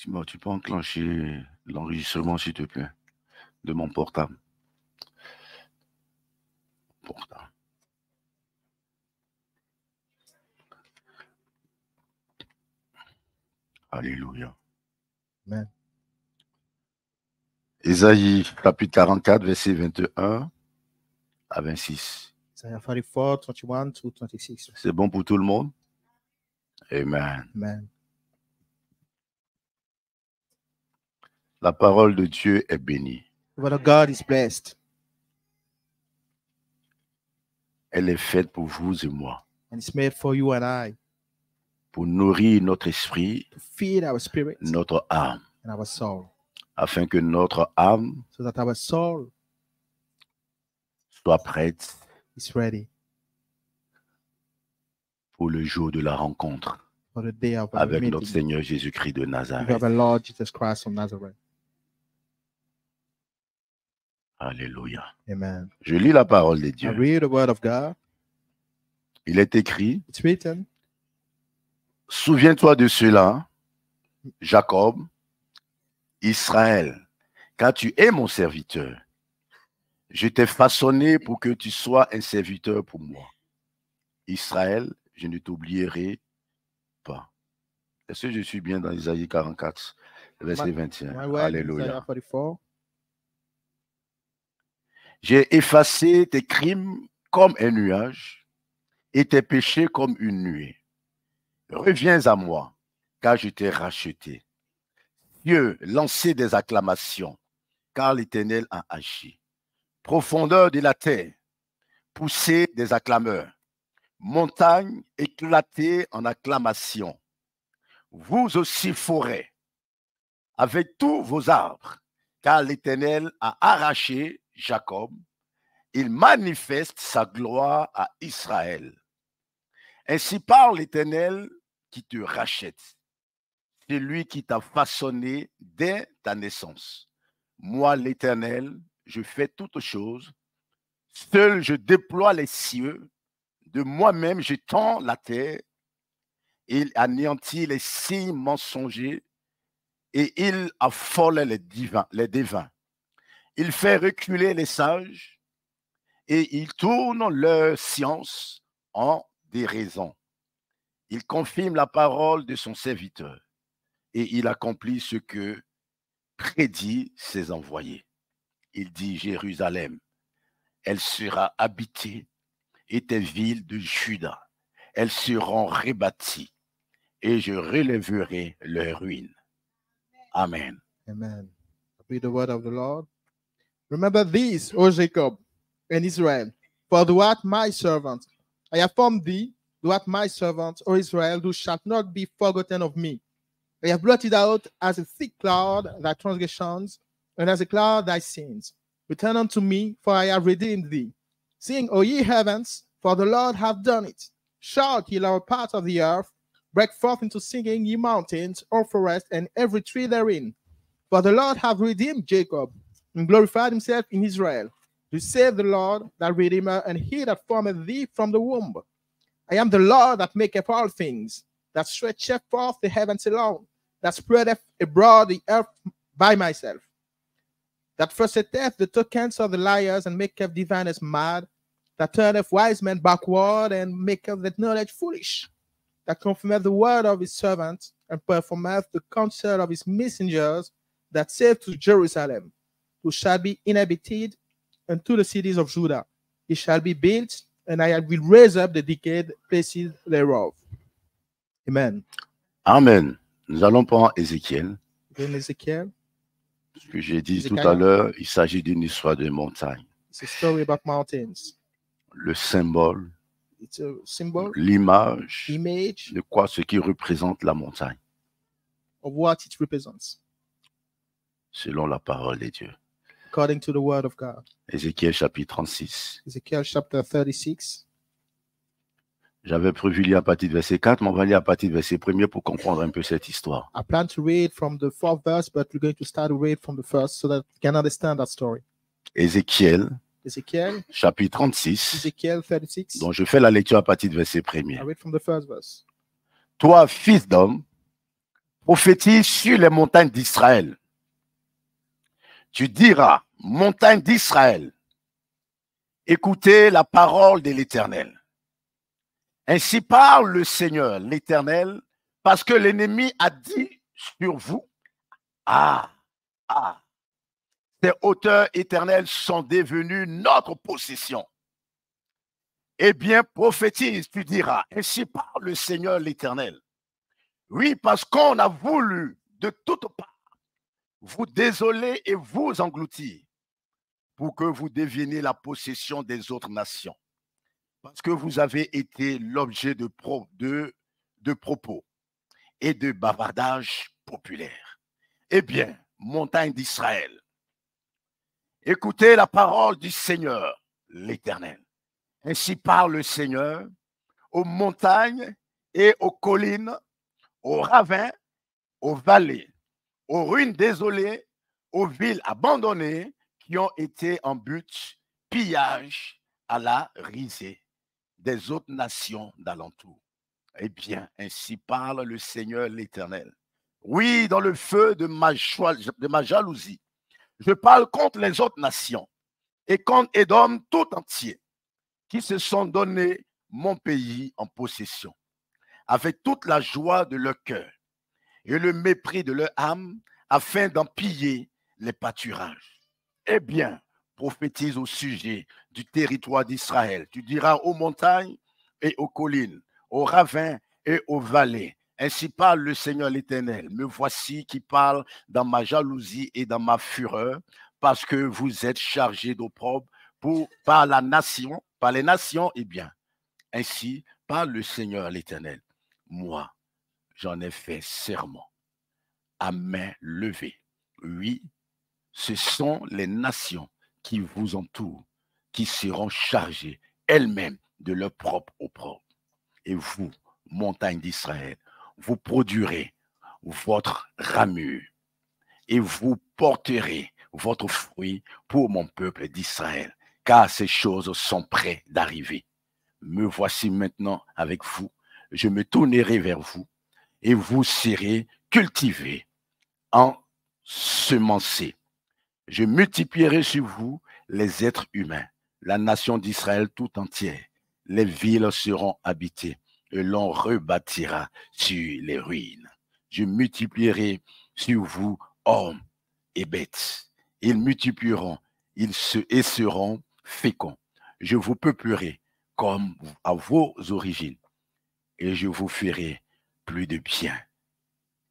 Simon, tu peux enclencher l'enregistrement, s'il te plaît, de mon portable. Alléluia. Amen. Ésaïe, chapitre 44, verset 21 à 26. Isaiah 44, 21 to 26. C'est bon pour tout le monde? Amen. Amen. La parole de Dieu est bénie. The word of God is blessed. Elle est faite pour vous et moi, And it's made for you and I pour nourrir notre esprit, to feed our spirit notre âme, and our soul, afin que notre âme so that our soul soit prête is ready pour le jour de la rencontre for the day of our avec notre meeting Seigneur Jésus-Christ de with Nazareth. our Lord Jesus Christ of Nazareth. Alléluia. Amen. Je lis la parole de I Dieu. read the word of God. Il est écrit, It's written, souviens-toi de cela, Jacob, Israël, car tu es mon serviteur. Je t'ai façonné pour que tu sois un serviteur pour moi. Israël, je ne t'oublierai pas. Est-ce que je suis bien dans Isaïe 44, verset 21? my word, Isaiah Alléluia. 44. J'ai effacé tes crimes comme un nuage et tes péchés comme une nuée. Reviens à moi, car je t'ai racheté. Dieu, lancez des acclamations, car l'Éternel a agi. Profondeur de la terre, poussez des acclameurs. Montagne, éclatez en acclamations. Vous aussi forêt, avec tous vos arbres, car l'Éternel a arraché Jacob. Il manifeste sa gloire à Israël. Ainsi parle l'Éternel qui te rachète. C'est lui qui t'a façonné dès ta naissance. Moi, l'Éternel, je fais toutes choses. Seul je déploie les cieux. De moi-même, je tends la terre. Il anéantit les signes mensongers et il affole les devins. Il fait reculer les sages et il tourne leur science en déraison. Il confirme la parole de son serviteur et il accomplit ce que prédit ses envoyés. Il dit, Jérusalem, elle sera habitée et tes villes de Juda, elles seront rebâties et je relèverai leurs ruines. Amen. Amen. I read the word of the Lord. Remember this, O Jacob and Israel, for thou art my servant. I have formed thee, thou art my servant, O Israel, thou shalt not be forgotten of me. I have blotted out as a thick cloud thy transgressions, and as a cloud thy sins. Return unto me, for I have redeemed thee. Sing, O ye heavens, for the Lord hath done it. Shout, ye lower parts of the earth. Break forth into singing, ye mountains, O forest, and every tree therein. For the Lord hath redeemed Jacob, and glorified himself in Israel. To save the Lord, thy Redeemer, and he that formed thee from the womb. I am the Lord that maketh all things, that stretcheth forth the heavens alone, that spreadeth abroad the earth by myself, that frustrate the tokens of the liars, and maketh diviners mad, that turneth wise men backward, and maketh the knowledge foolish, that confirmeth the word of his servants, and performeth the counsel of his messengers, that saith to Jerusalem, who shall be inhabited, and to the cities of Judah, it shall be built, and I will raise up the decayed places thereof. Amen. Amen. Nous allons prendre Ézéchiel. Then Ezekiel, Ce que j'ai dit tout Ézéchiel. à l'heure, il s'agit d'une histoire de montagne. it's a story about mountains. Le symbole, It's a symbol, l'image image de quoi ce qui représente la montagne, of what it represents, selon la parole de Dieu. according to the word of God. Ézéchiel chapitre 36. Ezekiel chapter 36. J'avais prévu lire à partir du verset 4, mais on va lire à partir du verset 1er pour comprendre un peu cette histoire. I plan to read from the fourth verse, but we're going to start to read from the first so that we can understand that story. Ézéchiel Ezekiel, chapitre 36, Ezekiel 36. dont je fais la lecture à partir du verset I 1er. read from the first verse. Toi, fils d'homme, prophétise sur les montagnes d'Israël. Tu diras, montagnes d'Israël, écoutez la parole de l'Éternel. Ainsi parle le Seigneur, l'Éternel, parce que l'ennemi a dit sur vous, ces hauteurs éternelles sont devenues notre possession. Eh bien, prophétise, tu diras, ainsi parle le Seigneur l'Éternel. Oui, parce qu'on a voulu de toutes parts vous désoler et vous engloutir pour que vous deveniez la possession des autres nations. Parce que vous avez été l'objet de propos et de bavardages populaires. Eh bien, montagne d'Israël, écoutez la parole du Seigneur, l'Éternel. Ainsi parle le Seigneur aux montagnes et aux collines, aux ravins, aux vallées, aux ruines désolées, aux villes abandonnées qui ont été en but pillage à la risée des autres nations d'alentour. Eh bien, ainsi parle le Seigneur l'Éternel. Oui, dans le feu de ma jalousie, je parle contre les autres nations et contre Édom tout entier, qui se sont donné mon pays en possession, avec toute la joie de leur cœur et le mépris de leur âme, afin d'en piller les pâturages. Eh bien, prophétise au sujet du territoire d'Israël. Tu diras aux montagnes et aux collines, aux ravins et aux vallées. Ainsi parle le Seigneur l'Éternel. Me voici qui parle dans ma jalousie et dans ma fureur, parce que vous êtes chargés d'opprobre par les nations, eh bien, ainsi parle le Seigneur l'Éternel. Moi, j'en ai fait serment à main levée. Oui, ce sont les nations qui vous entourent, qui seront chargées elles-mêmes de leur propre opprobre. Et vous, montagne d'Israël, vous produirez votre ramure et vous porterez votre fruit pour mon peuple d'Israël, car ces choses sont prêtes d'arriver. Me voici maintenant avec vous, je me tournerai vers vous et vous serez cultivés, ensemencés. Je multiplierai sur vous les êtres humains, la nation d'Israël tout entière. Les villes seront habitées et l'on rebâtira sur les ruines. Je multiplierai sur vous hommes et bêtes. Ils multiplieront, ils seront féconds. Je vous peuplerai comme à vos origines et je vous ferai plus de bien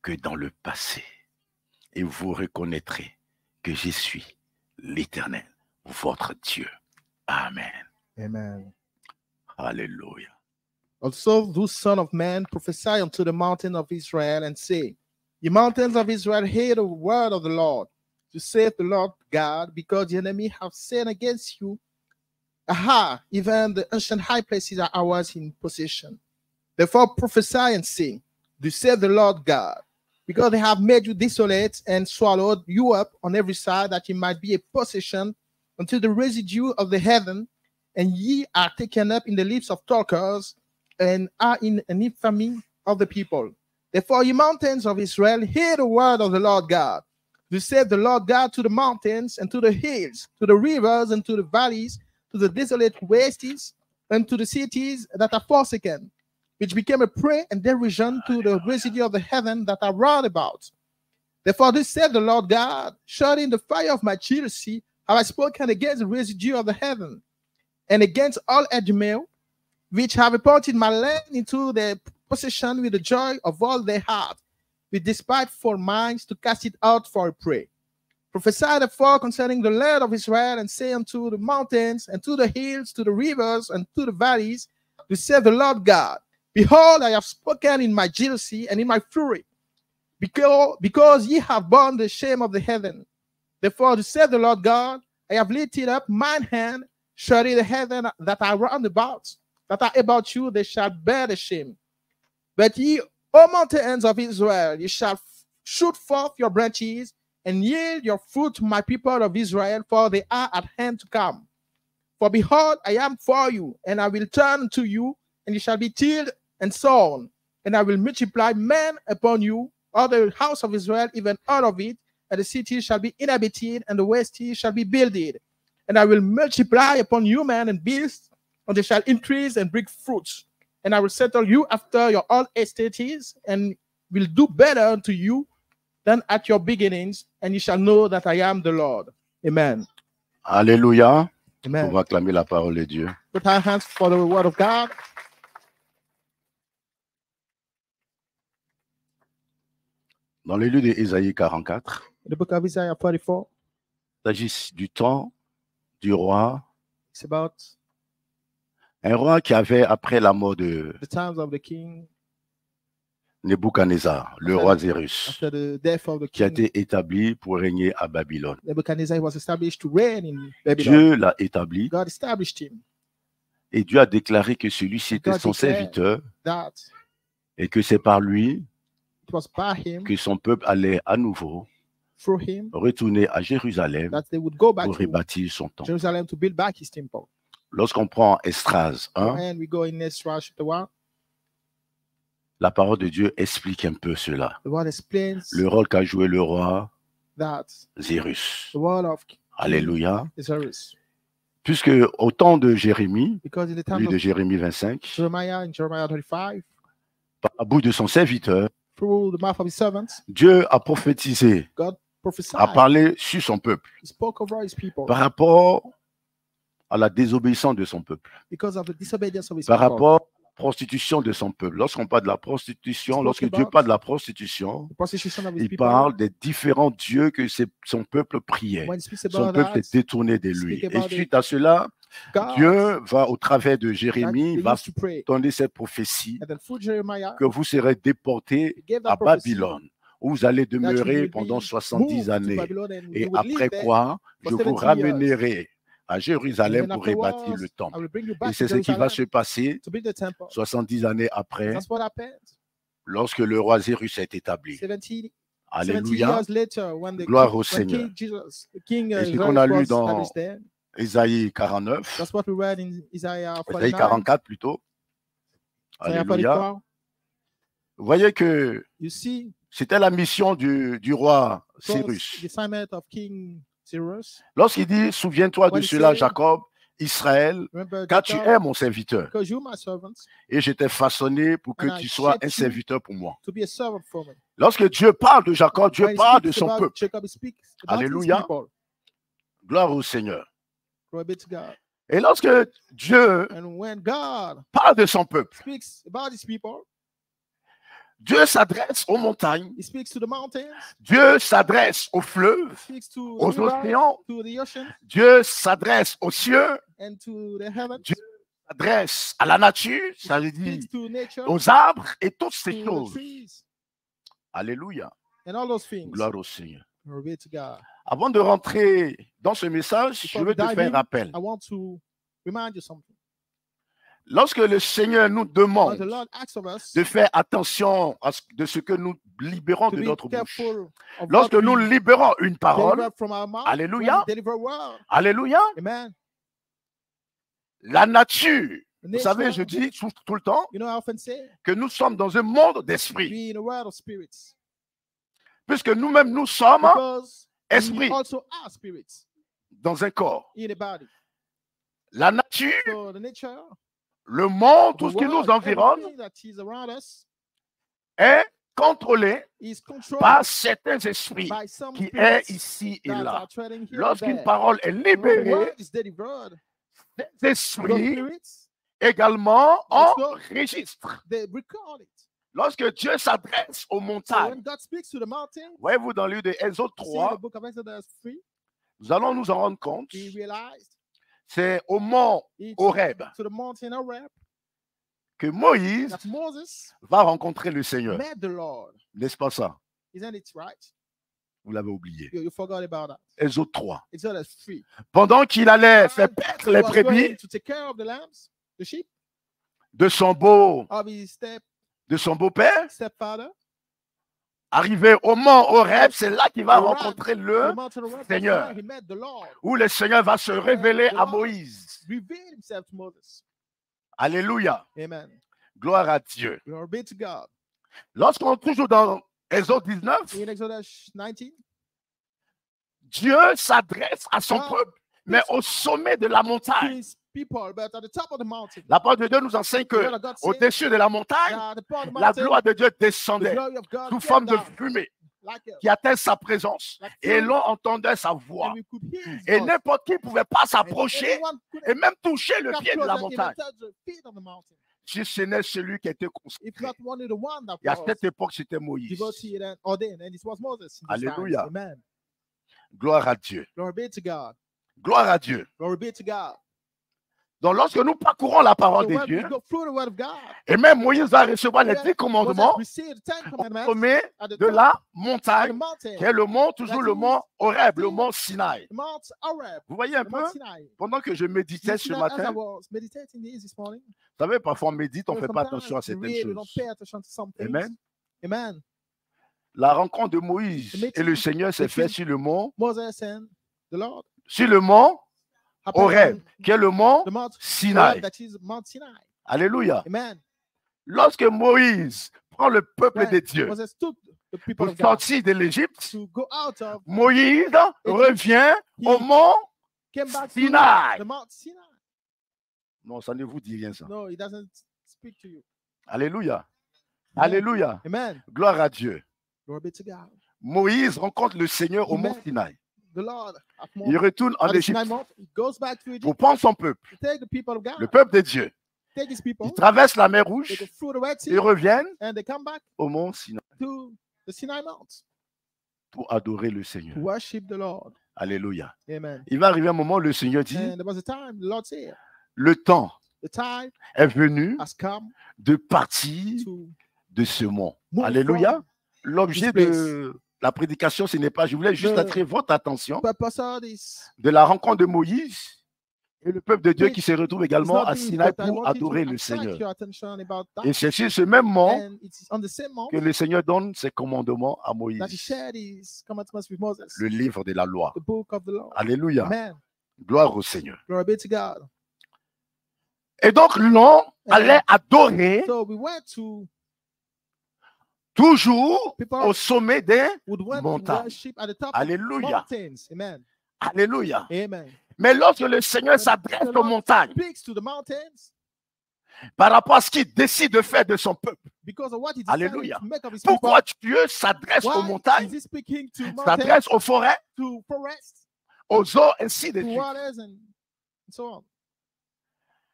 que dans le passé. Et vous reconnaîtrez que je suis l'Éternel, votre Dieu. Amen. Amen. Hallelujah. Also, thou son of man, prophesy unto the mountain of Israel, and say, Ye mountains of Israel, hear the word of the Lord. To save the Lord God, because the enemy have sinned against you. Aha, even the ancient high places are ours in possession. Therefore prophesy and say, to save the Lord God, because they have made you desolate and swallowed you up on every side, that ye might be a possession until the residue of the heaven, and ye are taken up in the lips of talkers, and are in an infamy of the people. Therefore, ye mountains of Israel, hear the word of the Lord God. To save the Lord God to the mountains and to the hills, to the rivers and to the valleys, to the desolate wastes, and to the cities that are forsaken, which became a prey and derision to the residue of the heaven that are round about. Therefore, this said the Lord God, surely in the fire of my jealousy have I spoken against the residue of the heaven, and against all Edomites, which have apported my land into their possession with the joy of all their heart, with despiteful minds to cast it out for a prey. Prophesy therefore concerning the land of Israel, and say unto the mountains, and to the hills, to the rivers, and to the valleys, to say the Lord God, behold, I have spoken in my jealousy and in my fury, because ye have borne the shame of the heaven. Therefore, to say the Lord God, I have lifted up mine hand, surely the heaven that are round about, that are about you, they shall bear the shame. But ye, O mountains of Israel, ye shall shoot forth your branches, and yield your fruit to my people of Israel, for they are at hand to come. For behold, I am for you, and I will turn to you, and ye shall be tilled and sown, and I will multiply men upon you, all the house of Israel, even out of it, and the city shall be inhabited, and the waste shall be builded. And I will multiply upon you man and beast, and they shall increase and bring fruits. And I will settle you after your old estates, and will do better unto you than at your beginnings, and you shall know that I am the Lord. Amen. Alléluia. On Amen. va acclamer la parole de Dieu. Put our hands for the word of God. Dans le livre d'Ésaïe 44, The book of Isaiah 44. il s'agit du temps du roi, It's about un roi qui avait, après la mort de the times of the king, Nebuchadnezzar, le roi Zérus, after the death of the qui a king. été établi pour régner à Babylone. Nebuchadnezzar was established to reign in Babylon. Dieu l'a établi God established him et Dieu a déclaré que celui-ci était God son declared serviteur that et que c'est par lui it was by him, que son peuple allait à nouveau through him, retourner à Jérusalem that they would go back pour to rebâtir son temple. Jerusalem to build back his temple. Lorsqu'on prend Esdras 1, And we go in Ezra chapter 1. la parole de Dieu explique un peu cela. The word explains Le rôle qu'a joué le roi that Zérus. the word of King Alléluia. Cyrus. Puisque au temps de Jérémie, Because in the time lui de of Jérémie 25, Jeremiah, in Jeremiah 35, par bout de son serviteur, through the mouth of his servants, Dieu a prophétisé, God prophesied. a parlé sur son peuple He spoke over his people par rapport à la désobéissance de son peuple, because of the disobedience of his par people. rapport à la prostitution de son peuple. Lorsqu'on parle de la prostitution, lorsque Dieu parle de la prostitution, The prostitution of his il people. parle des différents dieux que son peuple priait. When he speaks Son about peuple that, est détourné de lui. speak Et about suite à cela, God, Dieu va, au travers de that Jérémie, they va used to pray. donner cette prophétie And then through Jeremiah, que vous serez déportés he gave that à prophecy Babylone, où vous allez that you demeurer will pendant be 70 moved to années. Babylon and Et you will live après there quoi, je for vous 70 years. ramènerai à And Jérusalem then pour rebâtir afterwards, le I temple. will bring you Et back to c'est ce qui va Jerusalem se passer to build the temple. 70 années après, That's what happened. lorsque le roi Zérus est établi. 70 Alléluia. years later, when the Gloire au when Seigneur. King Jesus, the King Et ce Cyrus qu'on a lu was dans established there, Ésaïe 49, that's what we read in Isaiah Ésaïe 49, 44 plutôt. Isaiah Alléluia. 44. Vous voyez que You see, c'était la mission du roi it was Cyrus. the assignment of King Cyrus. Lorsqu'il dit, souviens-toi de When he cela, said, Jacob, Israël, Remember car tu Jacob, es mon serviteur. because you my servant, Et je t'ai façonné pour que And I tu sois shaped un you serviteur pour moi. to be a servant for me. Lorsque Dieu parle de Jacob, Dieu When he parle de speaks son about peuple. Jacob, he speaks about Alléluia. his people. Gloire au Seigneur. Glory be to God. Et lorsque Dieu And when God parle de son peuple, speaks about his people, Dieu s'adresse aux montagnes, he speaks to the mountains, Dieu s'adresse aux fleuves, speaks to the aux rivers, océans, to the ocean, Dieu s'adresse aux cieux, and to the heavens. Dieu s'adresse à la nature, ça veut dire Speaks to nature, aux arbres et toutes ces to the choses. trees, Alléluia. and all those things. Gloire au Seigneur. Glory be to God. Avant de rentrer dans ce message, je Before veux we te dive faire un in, rappel. I want to remind you something. Lorsque le Seigneur nous When the demande Lord asks of us de faire attention de ce que nous libérons to de be notre bouche, careful of lorsque what nous we libérons une parole, deliver from our mouth, Alléluia. when we deliver word. alléluia, Amen. la nature, The vous savez, nature, je dis tout le temps you know, I often say, que nous sommes dans un monde d'esprit, be in a world of spirits. puisque nous-mêmes nous sommes Because esprit we also are spirits dans un corps. in a body. La nature, So the nature, le monde, the tout ce qui world, nous environne everything that is around us est contrôlé is controlled par certains esprits by some qui est spirits ici et that là. are treading here and Lorsqu'une there. parole est And when the libérée, word is delivered, ces those esprits spirits, également Also, enregistrent. they record it. Lorsque Dieu s'adresse aux So when montagnes, God speaks to the mountain, voyez-vous dans le livre de Exode see in 3, the book of Exodus 3, nous allons nous en rendre compte, he realized c'est au mont it's Horeb to the mountain Horeb que Moïse that Moses va rencontrer le Seigneur. met the Lord. N'est-ce pas ça? Isn't it right? Vous l'avez oublié. You forgot about that. Exode 3. Exodus 3. Pendant qu'il allait And faire paître he les was going brebis to take care of the lambs, the sheep, de son of his beau-père, stepfather. arrivé au mont Horeb, c'est là qu'il va He arrived rencontrer to le the mountain Horeb. That's Seigneur. where he met the Lord. où le Seigneur va se révéler the à Lord Moïse. Revealed himself to Moses. Alléluia. Amen. Gloire à Dieu. Glory be to God. Lorsqu'on est toujours dans Exode 19, in Exodus 19, Dieu s'adresse à son peuple, mais au sommet de la to montagne. his people, but at the top of the mountain. La parole de Dieu nous enseigne The word que of God says au-dessus de la montagne, that the top of the la mountain, gloire de Dieu the descendait glory of God sous came forme de down fumée like a, qui atteint sa présence. like Et fury, l'on entendait sa voix. and we could hear his Et voice. n'importe qui ne pouvait pas And s'approcher everyone could et même toucher le come pied de la closer, even montagne. touch the feet of the mountain. Si ce n'est celui qui était If consacré. not only the one that Et à was cette époque, c'était Moïse. devoted and ordained, and it was Moses. In this Alléluia. time. Amen. Gloire à Dieu. Glory be to God. Gloire à Dieu. Glory be to God. Donc, lorsque nous parcourons la parole So de when we Dieu, go through the word of God, et même Moïse va recevoir les even 10 commandements Moses received the 10 au commandments sommet at the de top la of the montagne, mountain, qui est le mont, toujours That le is mont Horeb, le still mont Sinaï. the Mount Horeb, Vous voyez un the peu, Mount Sinai. pendant que je méditais You see ce that as I matin, was meditating this morning, vous savez, parfois on médite, on ne you fait know, pas sometimes attention à we certaines read, we don't choses. pay attention to some things. Amen. Amen. La rencontre de Moïse et le Seigneur s'est faite sur le mont, Moses and the Lord happened Horeb, on qui est le mont the Mount Sinaï. Horeb, that is Mount Sinai. Alléluia. Amen. Lorsque Moïse prend le peuple When de Dieu Moses took the people pour of God sortir de l'Égypte, to go out of, Moïse revient au mont came back Sinai. to the Mount Sinai. Non, ça ne vous dit rien ça. No, he doesn't speak to you. Alléluia. Amen. Alléluia. Amen. Gloire à Dieu. Glory be to God. Moïse rencontre le Seigneur au mont Amen. Sinaï. The Lord at Il retourne en at the Sinai Égypte Mount, he goes back to Egypt pour prendre son peuple, to take the people of God, le peuple de Dieu. take his people, Ils traversent la mer they go Rouge, through the Red Sea, ils reviennent and they come back au mont Sinaï to the Sinai Mount pour adorer le Seigneur. to worship the Lord. Alléluia. Amen. Il va arriver un moment où le Seigneur dit, And there was a time, the Lord said, le temps the time est venu has come de partir to de ce mont. move Alléluia. from L'objet this de la prédication, ce n'est pas, je voulais juste The- attirer votre attention purpose of this. de la rencontre de Moïse et le peuple de Dieu qui se retrouve It's également not à this, Sinaï but I pour want you to adorer le attract Seigneur. your attention about that. Et c'est sur ce même mont And it's on the same mount que le Seigneur donne ses commandements à that he Moïse, shared his commandments with Moses, le livre de la loi. the book of the Lord. Alléluia. Amen. Gloire au Seigneur. Glory be to God. Et donc, l'on allait adorer So we went to toujours people au sommet des would went to montagnes. worship at the top Alléluia. of mountains. Amen. Alléluia. Amen. Mais lorsque le Seigneur s'adresse The aux Lord montagnes speaks to the mountains par rapport à ce qu'il décide de faire de son peuple, because of what he decided Alléluia. to make of his people. pourquoi Dieu s'adresse aux Why montagnes, is he speaking to mountains, s'adresse aux forêts, to forests, aux eaux, ainsi de to suite? waters, and so on?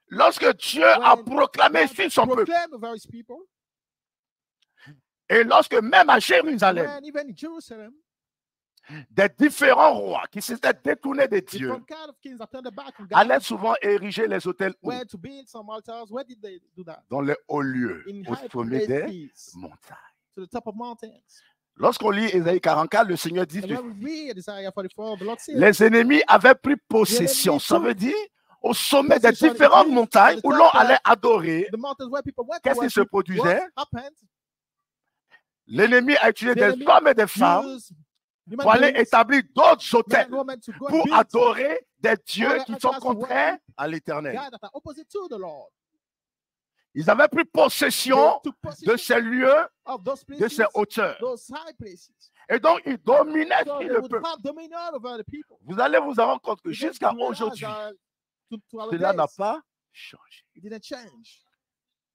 Lorsque Dieu a When proclamé God sur son peuple, proclaimed over his people, et lorsque même à Jérusalem, when even in Jerusalem, des différents rois qui s'étaient détournés de Dieu different kind of kings that turned their back on God, allaient souvent ériger les hôtels où? where to build some altars. Where did they do that? Dans les hauts lieux, In au high sommet des places, montagnes. to the top of mountains. Lorsqu'on lit Ésaïe 44, le Seigneur dit And when we read Isaiah 44, the Lord said, les ennemis avaient pris possession. Ça veut dire au sommet des Possession, différentes it means montagnes at the où top l'on of allait adorer. the mountains where people went to Qu'est-ce qui se worship, produisait? what happened? L'ennemi a utilisé The des enemy hommes et des femmes Use human pour aller beings, établir d'autres men hôtels and women to go and pour build adorer des dieux Other qui sont altars to contraires à l'éternel. God that are opposite to the Lord. Ils avaient pris possession They took de possession ces lieux, of those de places, ces hauteurs. those high places. Et donc, ils dominaient So sur they le would peuple. have dominion over the people. Vous allez vous en rendre compte que You get jusqu'à to realize aujourd'hui, that to our cela n'a days, pas changé. it didn't change.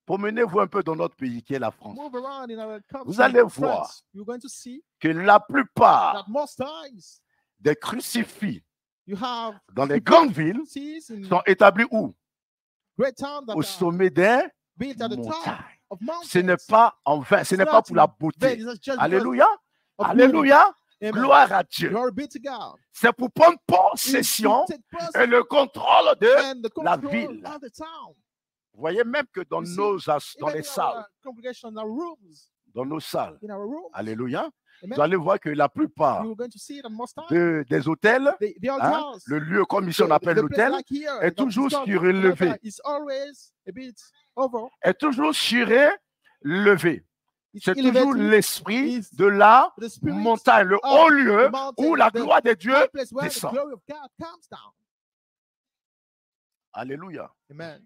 Promenez-vous un peu dans notre pays qui est la France. Move around in our country, Vous allez France, voir you're going to see que la plupart that most times des crucifix you have dans les grandes villes cities in sont établis où? great towns that Au are sommet des built at the top montagnes. of mountains. Ce n'est pas en vain, ce n'est pas pour la beauté. It's just because Alléluia. of Alléluia. beauty. Amen. Gloire à Dieu. Glory be to God. C'est pour prendre It's to possession take et possession le contrôle de. and the la control ville. of the town. Vous voyez même que dans You see, dans Even les in salles, our congregation, in our rooms, dans nos salles, in our rooms, alléluia, Amen. vous allez voir que la plupart You're going to see that most times des hôtels, the hein, altars, le lieu comme ici on appelle the place l'hôtel, like here, est that toujours is called surélevé. altar, is always a bit over. Est toujours surélevé. It's C'est toujours elevated. l'esprit It's de la the spirit montagne, le of haut lieu the mountain, où la the gloire de Dieu high place where the descend. glory of God comes down. Alléluia. Amen.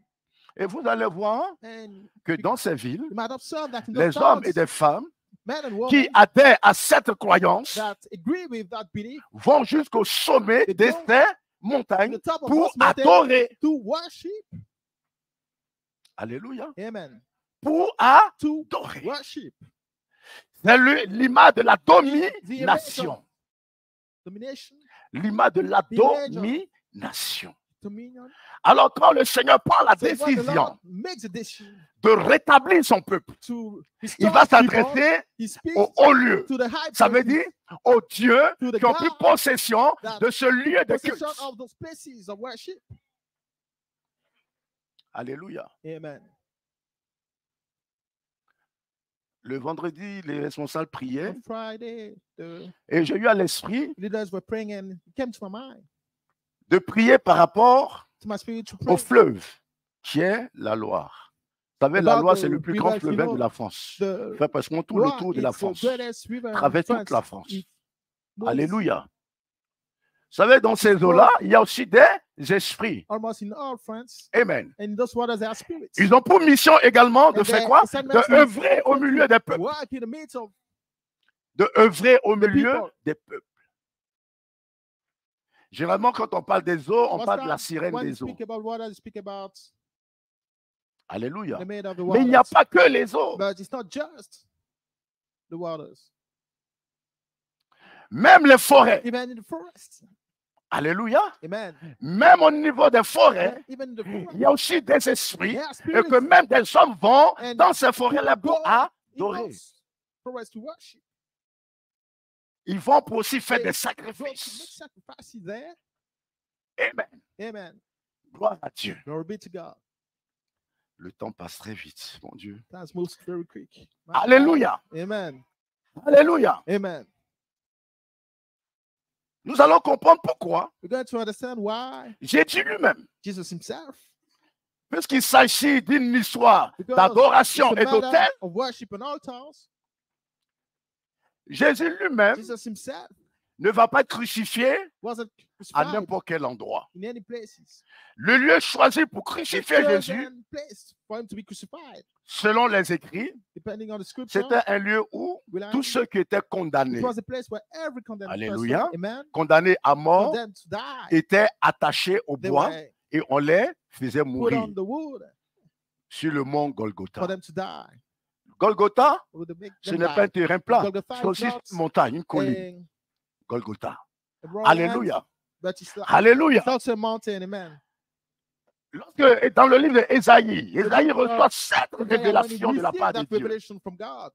Et vous allez voir And que dans ces villes, you might observe that in les those hommes towns, et des femmes men and qui women adhèrent à cette croyance that agree with that belief vont jusqu'au sommet They de go ces to montagnes the top of pour those mountains adorer. to worship. Alléluia. Amen. Pour To adorer. worship. C'est l'image de la The image domination. of domination, L'image de la The image of- domination. dominion. Alors quand le Seigneur prend la So when the décision Lord makes a decision de rétablir son peuple, to il restore va his people, s'adresser he speaks au haut lieu. to the high Ça veut places, dire aux dieux to the qui ont pris God possession that de ce lieu de culte. possession of those places of worship. Alléluia. Amen. Le vendredi, les responsables priaient On Friday, the et j'ai eu à l'esprit leaders were praying and it came to my mind, de prier par rapport to my spirit, to au pray fleuve qui est la Loire. Vous savez, la About Loire, the c'est le plus grand river, fleuve you know, de la France. the Il fait pratiquement tout le Loire tour de is la the France. greatest river in Traverse toute France. la France. It moves Alléluia. Vous savez, dans ces eaux-là, il y a aussi des esprits. almost in all France, Amen. and in those waters there are spirits. Ils ont pour mission également de And faire their quoi? assignment De is œuvrer au to milieu des peuples. Work in the midst of De œuvrer au the milieu people. des peuples. Généralement, quand on parle des eaux, on Most parle de la times, sirène when you des eaux. speak about water, you speak about Alléluia. the made of the Mais il n'y a waters. pas que les eaux. But it's not just the waters. Même les forêts. Even in the forest. Alléluia. Amen. Même au niveau des forêts, Even in the forest. il y a aussi des esprits. There are Et spirits que même des hommes vont And dans ces forêts-là people pour go in adorer. those forests to worship. Ils vont pour aussi faire They des go to make sacrifices. sacrifices there. Amen. Amen. Gloire à Dieu. Glory be to God. Le temps passe très vite, mon Dieu. That moves very quick. Alléluia. Amen. Alléluia. Amen. Nous allons comprendre pourquoi We're going to understand why Jésus lui-même, Jesus himself, puisqu'il s'agit d'une histoire because d'adoration it's a et matter d'autel, of worship and altars, Jésus lui-même Jesus himself ne va pas être crucifié wasn't à crucified n'importe quel endroit. in any places. Le lieu choisi pour The crucifier Jésus, chosen place for him to be crucified, selon les écrits, depending on the scripture, c'était un lieu où tous ceux qui étaient condamnés, it was a place where every condemned Alléluia. person, amen, condamnés à mort, condemned to die, étaient attachés au they bois were et on les faisait put mourir on the wood sur le mont for Golgotha. them to die. Golgotha, Would they make ce them n'est pas un die? terrain plat, Golgotha c'est is aussi not une montagne, une colline. a Golgotha. broad Alléluia. land, but it's Alléluia. also a mountain, amen. Lorsque, dans le livre d'Ésaïe, The Ésaïe book of reçoit cette Isaiah, when he révélation de la received part de that Dieu. revelation from God,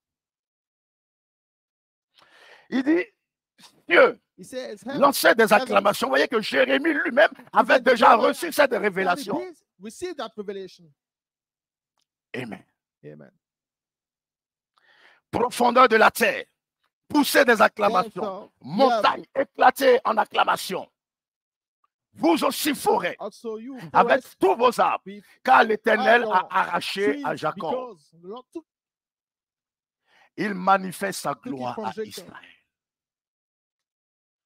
Il dit, Dieu, he says, heaven, lançait des acclamations. Vous voyez que Jérémie lui-même avait déjà reçu cette révélation. receive that revelation. Amen. Amen. Profondeur de la terre, poussée des acclamations. Therefore, Montagne éclatée en acclamations. Vous aussi forêt, also you avec forest tous vos arbres, with car l'Éternel all a your arraché à trees, Jacob. because the Lord took Il manifeste sa it gloire from à Jacob. Israël.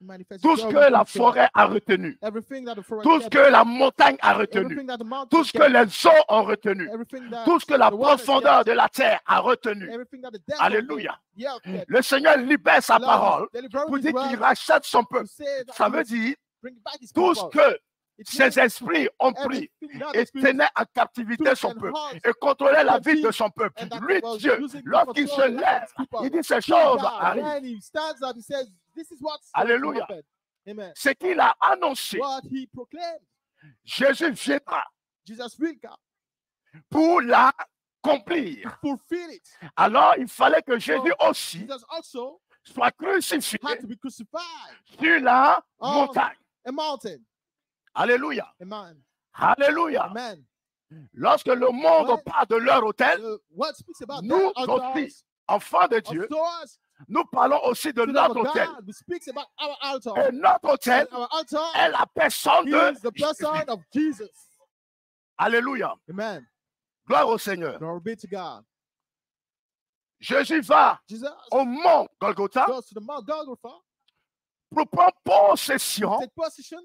manifest Tout ce glory que la from God. forêt a retenu, Everything that the forest tout ce kept, que la montagne a retenu, everything that the mountain tout ce que kept, les eaux ont retenu, everything that tout ce que la the waters profondeur kept, de la terre a retenu. everything that the depth Alléluia. of the earth kept. Le Seigneur libère sa The Lord is parole delivering pour his dire qu'il word rachète son to peuple. say that Ça he veut will dire bring back his tout ce people. que It ces means esprits ont pris everything that et the Spirit tenaient en captivité took son and peuple holds et contrôlaient la captive vie de son peuple. and that Lui, was Dieu, using to lorsqu'il se control the lives lève, of people. il dit ces He choses died. arrivent. When he stands up, he says, this is what's going to Alléluia. happen. Amen. Ce qu'il a annoncé, What he proclaimed, Jésus viendra Jesus will come, pour l'accomplir. fulfill it. Alors, il fallait que Jésus aussi Jesus also soit crucifié had to be crucified sur la on montagne. a mountain. Alléluia. Amen. Alléluia. Amen. Lorsque le monde Ouais. parle de leur autel, The word speaks about nous that aussi, enfants de of Dieu, stores nous parlons aussi de to notre of autel. God. We speaks about our altar. Et notre autel And our altar est la personne is the de person Jésus. of Jesus. Alléluia. Amen. Gloire au Seigneur. Glory be to God. Jésus va Jesus au mont Golgotha goes to the Mount Golgotha, pour prendre possession, take possession,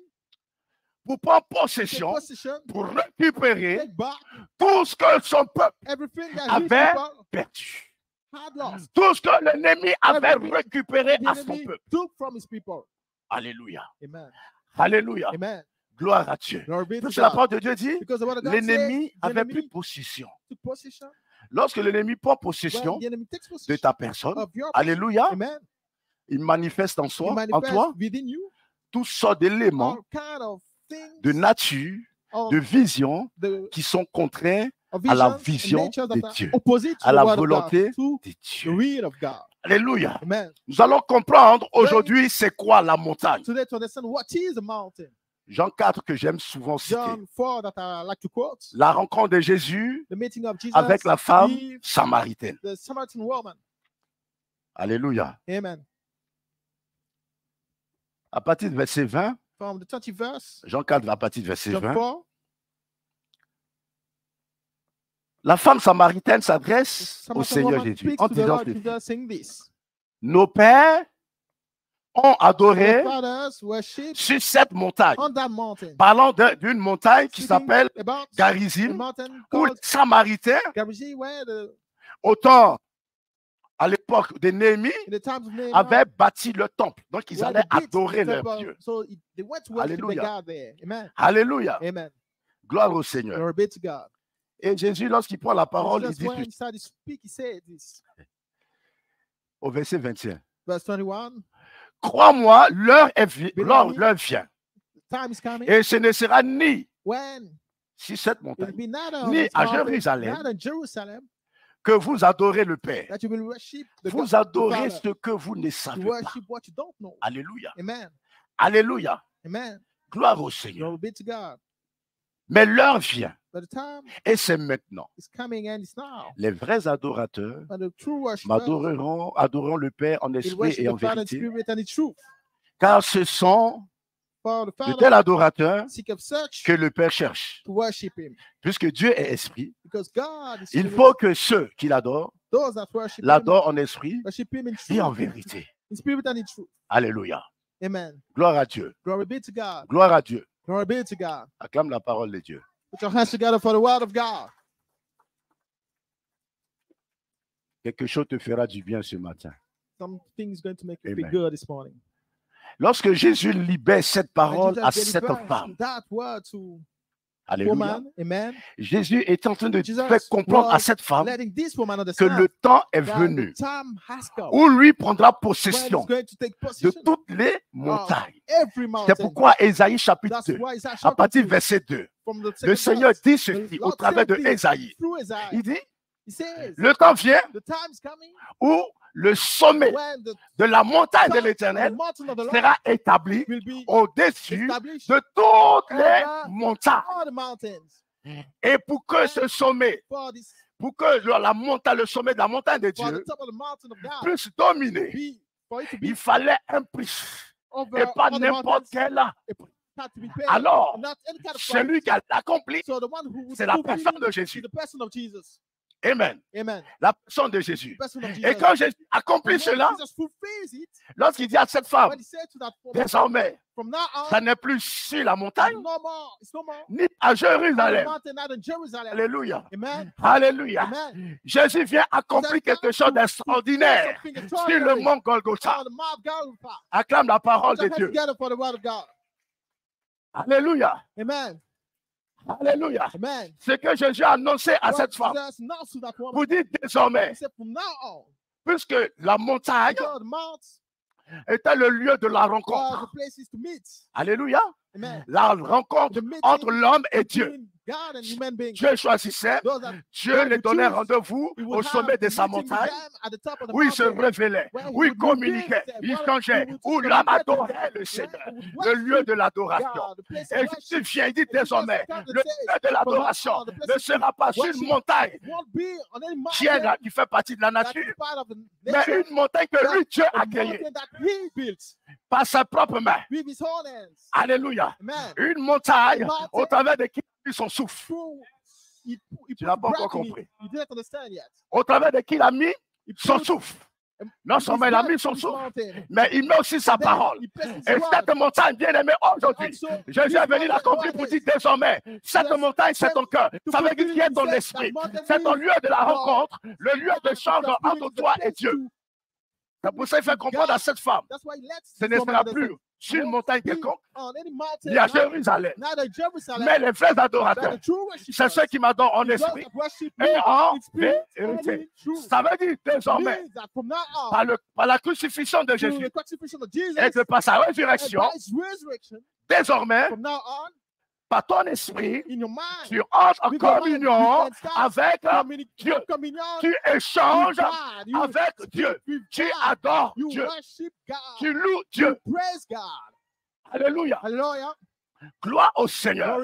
pour récupérer take back tout ce que son peuple everything that his avait people perdu. had lost, tout ce que l'ennemi avait everything récupéré the à son enemy peuple. took from his people. Alléluia. Amen. Alléluia. Amen. Gloire à Dieu. Glory be to Parce que la God. parole de Dieu dit, Because the word of God l'ennemi says, the avait enemy pris possession. took possession. Lorsque l'ennemi prend possession When the enemy takes de possession ta personne, of your alléluia, Amen. il manifeste en He soi, en manifests toi, within you toutes sortes d'éléments all kind of things de nature, of de vision the qui sont contraires of à la visions and vision natures de that are Dieu, opposite to à the la word of God, volonté to de the Dieu. will of God. Alléluia. Amen. Nous allons comprendre aujourd'hui c'est quoi la montagne. Today to understand what is a mountain. Jean 4 que j'aime souvent citer. John 4 that I like to quote. La rencontre de Jésus The meeting of Jesus avec la femme with samaritaine. the Samaritan woman. Alléluia. Amen. À partir du verset 20, From the 20th verse, Jean 4 à partir du verset John 20, 4, la femme samaritaine the s'adresse au Samaritan Seigneur woman Jésus speaks en to the disant Lord ceci. Jesus saying this. Nos pères ont The adoré fathers worship sur cette montagne, on that mountain. parlant d'une montagne qui Speaking s'appelle about the Garizim, mountain où les called Samaritains, Garizim, where autant à l'époque de Néhémie, in the times of Nehemiah, avaient bâti le temple. Donc ils where allaient they built adorer the leur temple. Dieu. So they went to worship Alléluia. the God there. Amen. Alléluia. Amen. Gloire au Seigneur. Glory be to God. Et Jésus, lorsqu'il prend la parole, il Jesus, dit when he ceci, started to speak, he said this. au verset 21. Verse 21. Crois-moi, l'heure me. vient. Time is coming Et ce ne sera ni when sur cette it will montagne be neither on ni this à mountain, Jérusalem neither in Jerusalem, que vous adorez le Père. that you will worship the Vous God, the adorez Father. ce que vous ne You savez pas. worship what you don't know. Alléluia. Amen. Alléluia. Amen. Gloire au Seigneur. Glory be to God. Mais l'heure vient But the time et c'est maintenant. is coming and it's now. Les vrais adorateurs And the true worshipers adoreront le Père en will esprit worship et en the Father in vérité. spirit and in truth. Car ce sont For the de Father tels adorateurs seek of such que le Père cherche. to worship him. Puisque Dieu est esprit, Because God is il spirit. faut que ceux qui l'adorent Those that worship him l'adorent en esprit worship him in et en truth. vérité. In spirit and in truth. Alléluia. Amen. Gloire à Dieu. Glory be to God. Gloire à Dieu. Glory be to God. Acclame la parole de Dieu. Put your hands together for the word of God. Quelque chose te fera du bien ce matin. Something is going to make you Amen. feel good this morning. Lorsque Jésus libère cette When parole Jesus à delivered cette femme, that word to alléluia, woman, amen. Jésus est en train de Jesus faire comprendre à was cette femme letting this woman que understand le temps est that venu the time has come où lui prendra when possession he's going to take de possession toutes les montagnes. every C'est mountain. pourquoi Ésaïe chapitre That's 2, why Isaiah à chapter partir 2, du verset 2, from the le second Seigneur verse, dit the ceci au Lord travers de said this Ésaïe. through Isaiah. Il dit, He says, le temps vient the time is coming où le sommet when the de la montagne de top of the l'Éternel mountain of the Lord sera établi will be au-dessus established de toutes les over montagnes. all the mountains. Et pour que ce sommet, For this, pour que la montagne, le sommet de la montagne de for the Dieu top of the mountain of God puisse dominer, be, for it to be il fallait un prix over et pas all the n'importe mountains, quel. it had to be paid. Alors, Not any kind of celui price. qui a accompli, So the one who would c'est la fulfill personne it de is Jésus. the person of Jesus. Amen. Amen. La personne de Jésus. The person of Jesus. Et quand Jésus And accomplit when cela, Jesus fulfills it, lorsqu'il dit à cette femme, when he said to that woman, désormais, from now on, ça n'est plus sur la montagne, no more, it's no more ni à on the Jérusalem. mountain, not in Jerusalem. Alléluia. Amen. Alléluia. Amen. Jésus vient accomplir quelque chose d'extraordinaire Something sur le extraordinary mont Golgotha. on the Mount Golgotha. Acclame la parole Put your de hands Dieu. together for the word of God. Alléluia. Amen. Alléluia. Amen. Ce que Jésus a annoncé à What cette femme, Jesus announced to that woman, vous dites désormais, he said, from now on, puisque la montagne because the mount était le lieu de la was the rencontre. places to meet. Alléluia. Amen. La rencontre The meeting entre l'homme et Dieu. between God and human beings. Dieu choisissait, Those that Dieu God les would donnait choose, rendez-vous he au would sommet have de a sa meeting with montagne, them at the top of the où il se mountain, révélait, where he où il would communiquait, reveal il them, changeait, he would où l'homme communicate with adorait them, le Seigneur, where he would le lieu worship de l'adoration. God, the place of Et worship. Jésus vient, il dit And Jesus désormais, comes and le says, lieu de l'adoration from now on, the place ne of sera pas sur une worship montagne won't be on any qui, est mountain qui fait partie de la that is nature, part of the mais nature, une montagne que lui, Dieu a a créée mountain that he built par sa propre main. with his own hands. Alléluia. Amen. Une montagne A mountain au travers de qui il a mis son souffle. Through, he Tu put n'as pas breath encore in it. compris. You didn't understand yet. Au travers de qui il a mis He son put souffle. Non seulement il a mis son souffle, mais il met aussi sa parole. Et cette montagne, bien aimée, aujourd'hui, Jésus est venu l'accomplir pour dire désormais, cette montagne, c'est ton cœur. Ça veut dire qu'il est ton esprit. C'est ton lieu de la rencontre, le lieu d'échange entre toi et Dieu. C'est pour ça qu'il fait comprendre à cette femme, ce ne sera plus sur une montagne quelconque, il y a Jérusalem. Mais les vrais adorateurs, c'est ceux qui m'adorent en esprit et en vérité. Ça veut dire désormais, par la crucifixion de Jésus et par sa résurrection, désormais, par ton esprit, tu entres en communion avec Dieu. Tu échanges avec Dieu. Tu adores Dieu. Tu loues Dieu. Alléluia. Gloire au Seigneur.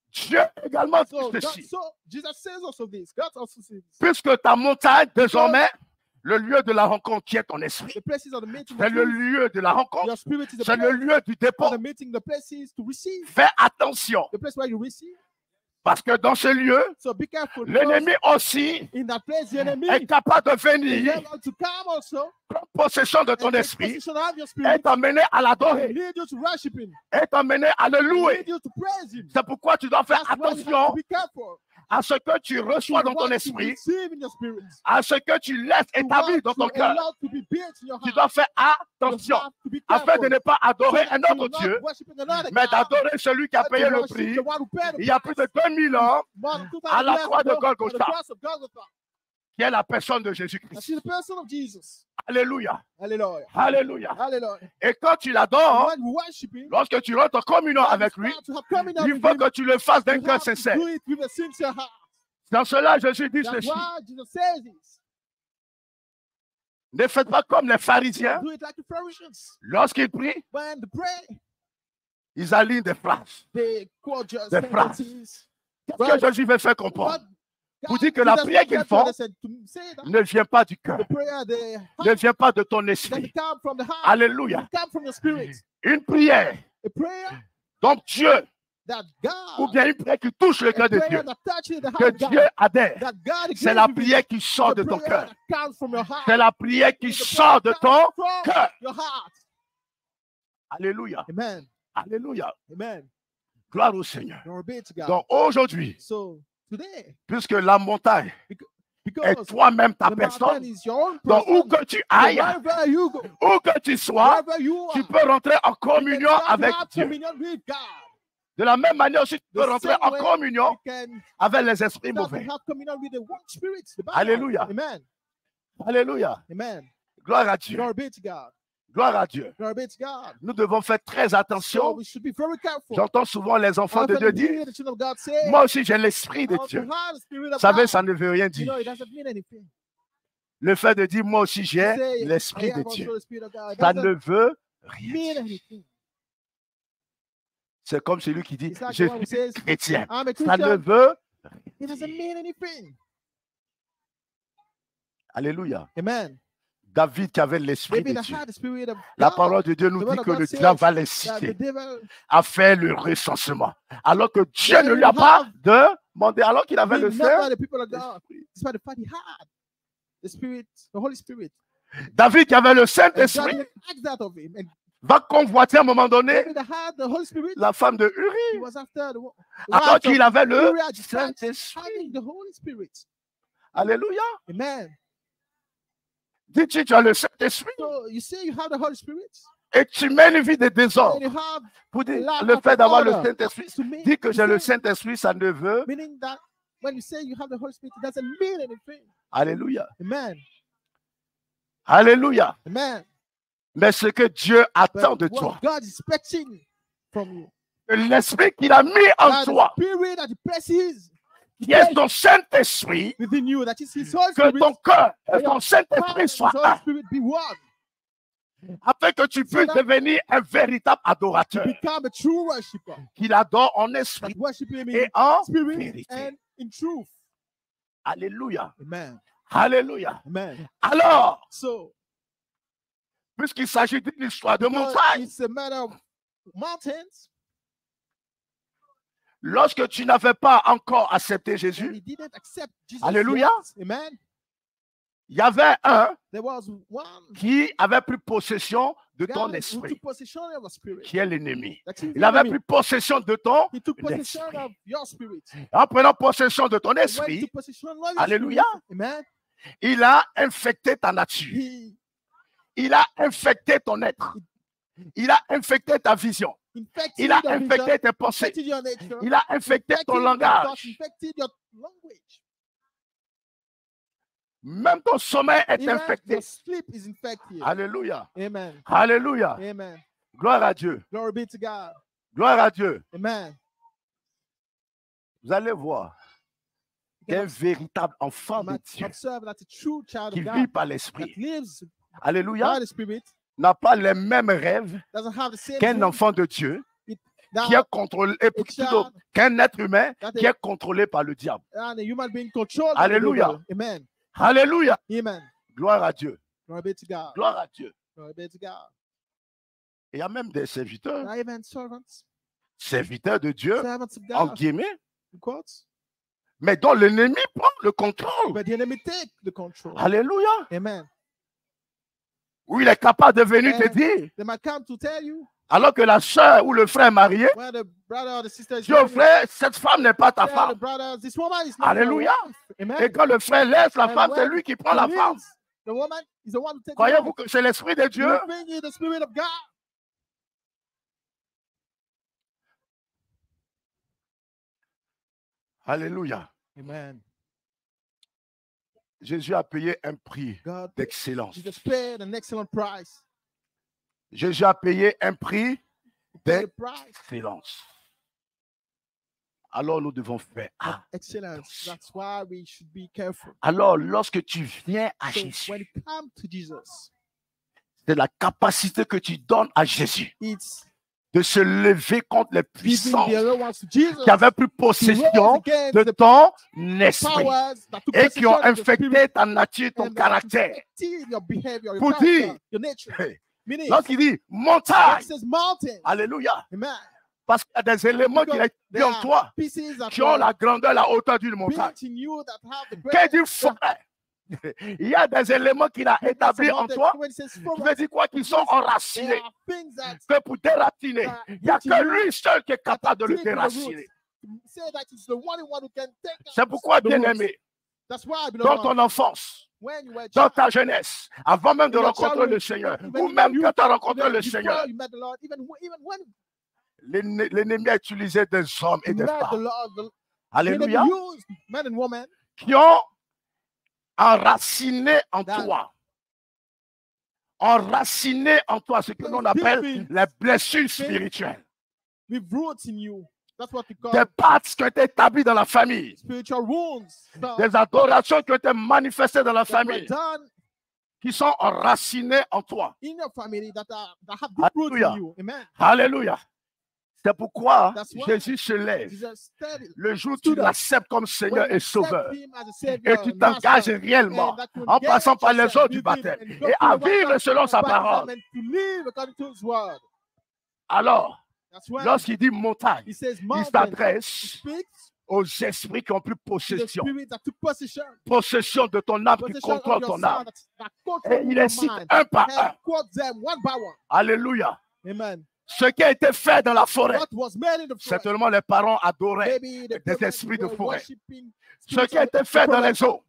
Dieu également dit ceci. Puisque ta montagne, désormais, le lieu de la rencontre qui est ton esprit, c'est le lieu de la rencontre, c'est le lieu du dépôt. Fais attention. Parce que dans ce lieu, l'ennemi aussi est capable de venir prendre possession de ton esprit et t'emmener à l'adorer, et t'emmener à le louer. C'est pourquoi tu dois faire attention à ce que tu reçois dans ton esprit, à ce que tu laisses établir dans ton cœur. Tu dois faire attention afin de ne pas adorer un autre Dieu, mais d'adorer celui qui a payé le prix il y a plus de 2000 ans à la croix de Golgotha, qui est la personne de Jésus-Christ. Alléluia. Alléluia. Et quand tu l'adores, lorsque tu rentres en communion avec lui, il faut que tu le fasses d'un cœur sincère. Dans cela, Jésus dit ceci. Ne faites pas comme les pharisiens. Lorsqu'ils prient, ils alignent des phrases. Des phrases. Qu'est-ce que Jésus veut faire comprendre? Pour dire que la prière qu'ils font ne vient pas du cœur, ne vient pas de ton esprit. Alléluia. Une prière donc Dieu, ou bien une prière qui touche le cœur de Dieu, que Dieu adhère, c'est la prière qui sort de ton cœur. C'est la prière qui sort de ton cœur. Alléluia. Alléluia. Gloire au Seigneur. Donc aujourd'hui, puisque la montagne est toi-même ta personne, donc où que tu ailles, où que tu sois, tu peux rentrer en communion avec Dieu. De la même manière aussi, tu peux rentrer en communion avec les esprits mauvais. Alléluia. Alléluia. Gloire à Dieu. Gloire à Dieu. Nous devons faire très attention. J'entends souvent les enfants de Dieu dire, moi aussi j'ai l'esprit de Dieu. Vous savez, ça ne veut rien dire. Le fait de dire, moi aussi j'ai l'esprit de Dieu, ça ne veut rien dire. C'est comme celui qui dit, je suis chrétien. Ça ne veut rien dire. Alléluia. David qui avait l'esprit de Dieu. La parole de Dieu nous dit que le diable va l'inciter à faire le recensement. Alors que Dieu ne lui a pas demandé, alors qu'il avait le Saint-Esprit. David qui avait le Saint-Esprit va convoiter à un moment donné la femme de Uri. Alors qu'il avait le Saint-Esprit. Alléluia. Dis-tu, tu as le Saint-Esprit et tu mènes une vie de désordre. Pour dire le fait d'avoir le Saint-Esprit, dis que j'ai le Saint-Esprit, ça ne veut. Alléluia. Alléluia. Mais ce que Dieu attend de toi, l'esprit qu'il a mis en toi, qui est ton Saint-Esprit, que ton cœur et ton Saint-Esprit soient un, afin que tu puisses devenir un véritable adorateur, qu'il adore en esprit et en vérité. Alléluia. Alléluia. Alors, puisqu'il s'agit d'une histoire de montagne, lorsque tu n'avais pas encore accepté Jésus, alléluia, Il y avait un There was one qui avait pris possession de ton guy who esprit, took possession of your spirit. qui est l'ennemi. That is Il avait enemy. pris possession de ton He took possession esprit. of your spirit. En prenant possession de ton And when he esprit, took possession of your Alléluia, spirit, amen, il a infecté ta nature. he Il a infecté ton être. Il a infecté ta vision. infected Il a your vision, infecté tes pensées. infected your nature, Il a infecté infected ton your thoughts, langage. infected your language. Même ton sommeil est Even infecté. your sleep is infected. Alléluia. Amen. Alléluia. Amen. Gloire à Dieu. Glory be to God. Gloire à Dieu. Amen. Vous allez voir You qu'un can véritable enfant de Dieu observe that a true child qui of vit God par that l'esprit, lives alléluia, by the Spirit n'a pas les mêmes rêves doesn't have the same qu'un dream enfant de Dieu that qui est contrôlé, plutôt qu'un être humain qui est contrôlé par le diable. and a human being controlled by the Alléluia. devil. Amen. Alléluia. Amen. Gloire à Dieu. Glory be to God. Gloire à Dieu. Glory be to God. Et il y a même des serviteurs, Amen. serviteurs de Dieu, Servants of en God. guillemets, In quotes. mais dont l'ennemi prend le contrôle. But the enemy take the control. Alléluia. Amen. Où il est capable de venir te And dire, they might come to tell you alors que la soeur ou le frère est marié, where the brother or the sister is dis au married, frère, cette femme n'est pas ta tell the femme. brother, this woman is not Alléluia. your wife. Amen. Et quand le frère laisse la And femme, c'est when lui qui prend he la femme. leaves, the woman is the one who takes the Croyez-vous wife. que c'est l'esprit de Dieu? You bring you the Spirit of God. Alléluia. Amen. Jésus a payé un prix God, d'excellence. Jesus paid an excellent price. Jésus a payé un prix Paid a price d'excellence. Alors nous devons faire. of excellence. That's why we should be careful. Alors lorsque tu viens à So Jésus, when it comes to Jesus, c'est la capacité que tu donnes à Jésus it's de se lever contre les giving puissances the other ones to Jesus. qui avaient pris to rose possession against de the ton esprit powers that took et qui ont possession of your spirit infecté ta nature, ton and that caractère. infected your behavior, your Pour character, dire, your nature. Meaning, lorsqu'il dit when montagne, it says mountain, alléluia, amen. parce qu'il y a des éléments qui Because sont en toi, pieces that qui ont la grandeur, la hauteur d'une montagne. built in you that have the Qu'est great dit forêt? Il y a des éléments qu'il a établis en toi, qui veut dire quoi? Qu'ils sont enracinés. Que pour déraciner, il n'y a que lui seul qui est capable de le déraciner. C'est pourquoi, bien-aimé, dans ton enfance, dans ta jeunesse, avant même de rencontrer le Seigneur, ou même quand tu as rencontré le Seigneur, l'ennemi a utilisé des hommes et des femmes, alléluia, qui ont enraciné en toi. Enraciné en toi, ce que l'on appelle les blessures spirituelles. Des pattes qui ont été établies dans la famille. Des adorations qui ont été manifestées dans la famille. Qui sont enracinées en toi. Alléluia. Alléluia. C'est pourquoi Jésus se lève le jour où tu l'acceptes comme Seigneur et Sauveur et tu t'engages réellement en passant par les eaux du baptême et à vivre selon sa parole. Alors, lorsqu'il dit montagne, il s'adresse aux esprits qui ont pris possession de ton âme, qui contrôlent ton âme. Et il les cite un par un. Alléluia. Amen. Ce qui a été fait dans la forêt, certainement les parents adoraient des esprits de forêt. Ce qui a été fait dans les eaux,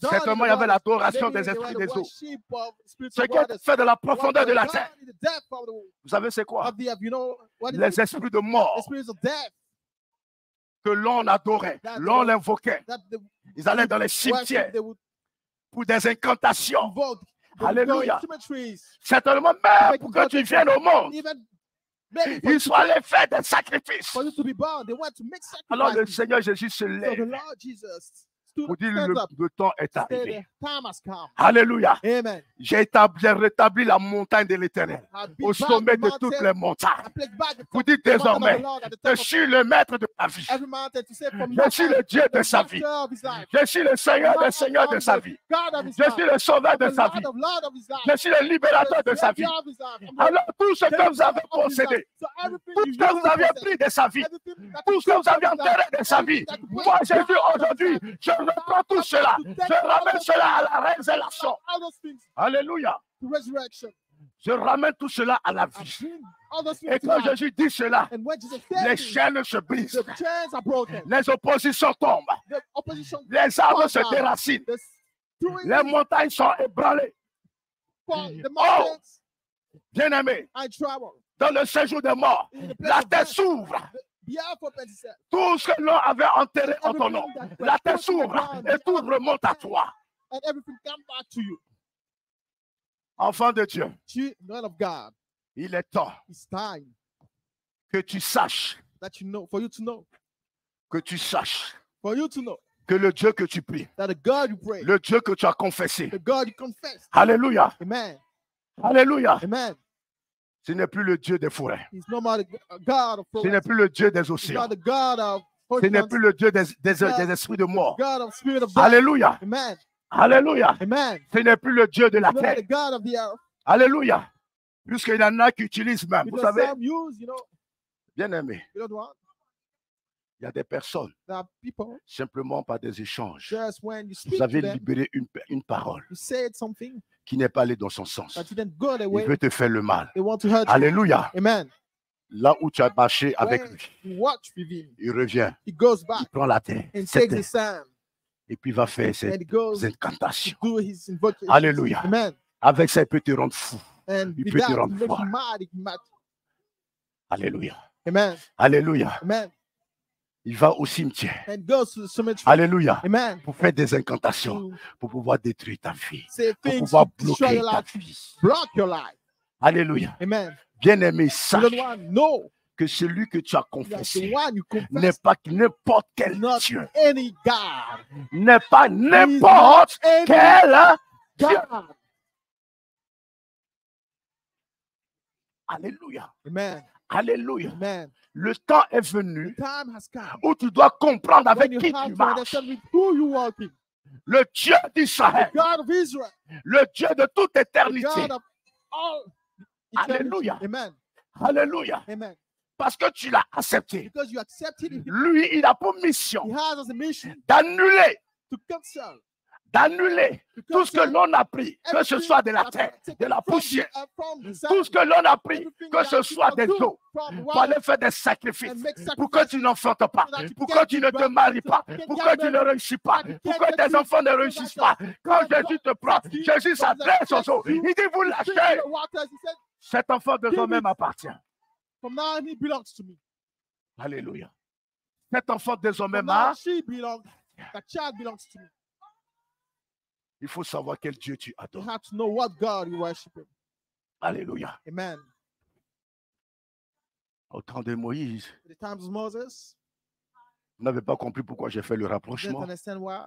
certainement il y avait l'adoration des esprits des eaux. Ce qui a été fait dans la profondeur de la terre, vous savez c'est quoi? Les esprits de mort que l'on adorait, l'on l'invoquait. Ils allaient dans les cimetières pour des incantations. Alléluia. Certainement même pour que tu viennes au monde, il soit allé faire des sacrifices. Alors le Seigneur Jésus se lève pour dire le temps est arrivé. Alléluia. J'ai rétabli la montagne de l'Éternel au sommet de toutes les montagnes. Pour dire désormais, je suis le maître de ta vie. Je suis le Dieu de sa vie. Je suis le Seigneur des seigneurs de sa vie. Je suis le sauveur de sa vie. Je suis le libérateur de sa vie. Alors tout ce que vous avez possédé, tout ce que vous avez pris de sa vie, tout ce que vous avez enterré de sa vie. Moi, Jésus, aujourd'hui, je reprends tout cela. Je ramène cela à la révélation. Alléluia. Je ramène tout cela à la vie. Et quand Jésus dit cela, les chaînes se brisent. Les oppositions tombent. Les arbres se déracinent. Les montagnes sont ébranlées. Oh, bien-aimé, dans le séjour des morts, la terre s'ouvre. Tout ce que l'on avait enterré en ton nom, la terre s'ouvre et tout remonte à toi. Enfant de Dieu, il est temps que tu saches, que tu saches que le Dieu que tu pries, le Dieu que tu as confessé, alléluia, Amen. alléluia, Amen. ce n'est plus le Dieu des forêts, He's no more the God of ce n'est plus le Dieu des He's océans, not the God of ce n'est plus le Dieu des esprits de mort. God of spirit of death. Alléluia, Amen. alléluia, Amen. ce n'est plus le Dieu de la He's not terre. the God of the earth. Alléluia, puisqu'il y en a qui utilisent même, vous Because savez, some use, bien aimé, you don't want. il y a des personnes, There are people, simplement par des échanges, just when you speak vous avez to them, libéré une parole you said something qui n'est pas allée dans son sens. that didn't go their Il way. veut te faire le mal. They want to hurt you. Alléluia. Amen. Là où tu as marché avec When lui, you watch with him, il revient, he goes il back prend la terre, and cette takes the terre, sand et puis va faire and ses he goes to incantations. do his invocation. Alléluia. Amen. Avec ça, il peut te rendre fou. And Il with peut te that, rendre he makes you folle. mad. He mad. Alléluia. Amen. Alléluia. Amen. Il va au cimetière. And goes to the cemetery. Alléluia. Amen. Pour faire des incantations, To pour pouvoir détruire ta vie, say pour things pouvoir to destroy bloquer your ta life, vie. block your life. Alléluia. Amen. Bien-aimé, You sache don't want to know que celui que tu as that the confessé one you n'est confess pas n'importe quel is not Dieu, any God. n'est pas He's n'importe not any quel Dieu. God. Alléluia. Amen. Alléluia. Amen. Le temps est The venu time has come où tu dois comprendre avec when you qui have tu to marches. understand with who you walking. Le Dieu The d'Israël, God of Israel. le Dieu de toute The éternité. God of all eternity. Alléluia. Amen. Alléluia. Amen. Parce que tu l'as accepté. Because you accepted him. Lui, il a pour He mission has as a mission d'annuler to cancel. tout ce que l'on a pris, que ce soit de la terre, de la poussière, tout ce que l'on a pris, que ce soit des eaux, pour aller faire des sacrifices, pour que tu n'enfantes pas, pour que tu ne te maries pas, pour que tu ne réussis pas, pour que tes enfants ne réussissent pas. Quand Jésus te prend, Jésus s'adresse aux eaux. Il dit, vous lâchez. Cet enfant désormais m'appartient. From now on, he belongs to me. Alléluia. Cet enfant désormais From now on, m'appartient. she belongs. That child belongs to me. Il faut savoir quel Dieu tu You adores. have to know what God you worship. Alléluia. Amen. Au temps de Moïse, In the times of Moses, vous n'avez pas compris pourquoi j'ai fait le you didn't rapprochement. understand why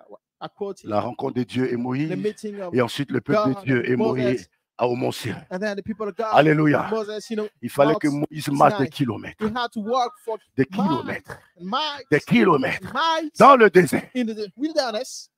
I quoted La rencontre de Dieu et Moïse, the meeting of et ensuite le peuple de God Dieu and et Moses, Moïse au mont Sinaï. and then the people of God. Alléluia. Moses, Il fallait que Mount Moïse marche des Sinaï. kilomètres, He had to walk for des miles kilomètres, and miles, des kilomètres miles dans le désert in the wilderness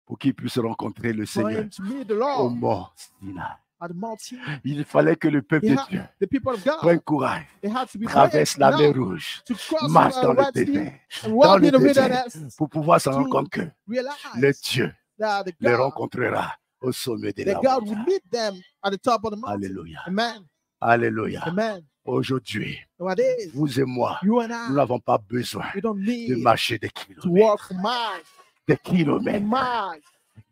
pour qu'il puisse rencontrer le for Seigneur him to meet the au Lord mont Sinaï. at the mountain. Il fallait que le peuple He de had- Dieu the people of God, prenne courage, they had to be traverse brave la mer enough Rouge, to cross marche the dans le Red Sea désert, and dans walk le in the désert, wilderness pour pouvoir se to rendre compte que le realize Dieu that the les God, rencontrera au sommet de la that God will montagne. meet them at the top of the mountain. Alléluia. Amen. Alléluia. Amen. Aujourd'hui, Nowadays, vous et moi, you and nous I, n'avons pas besoin we don't de need marcher des to kilomètres, walk for miles des and kilomètres, miles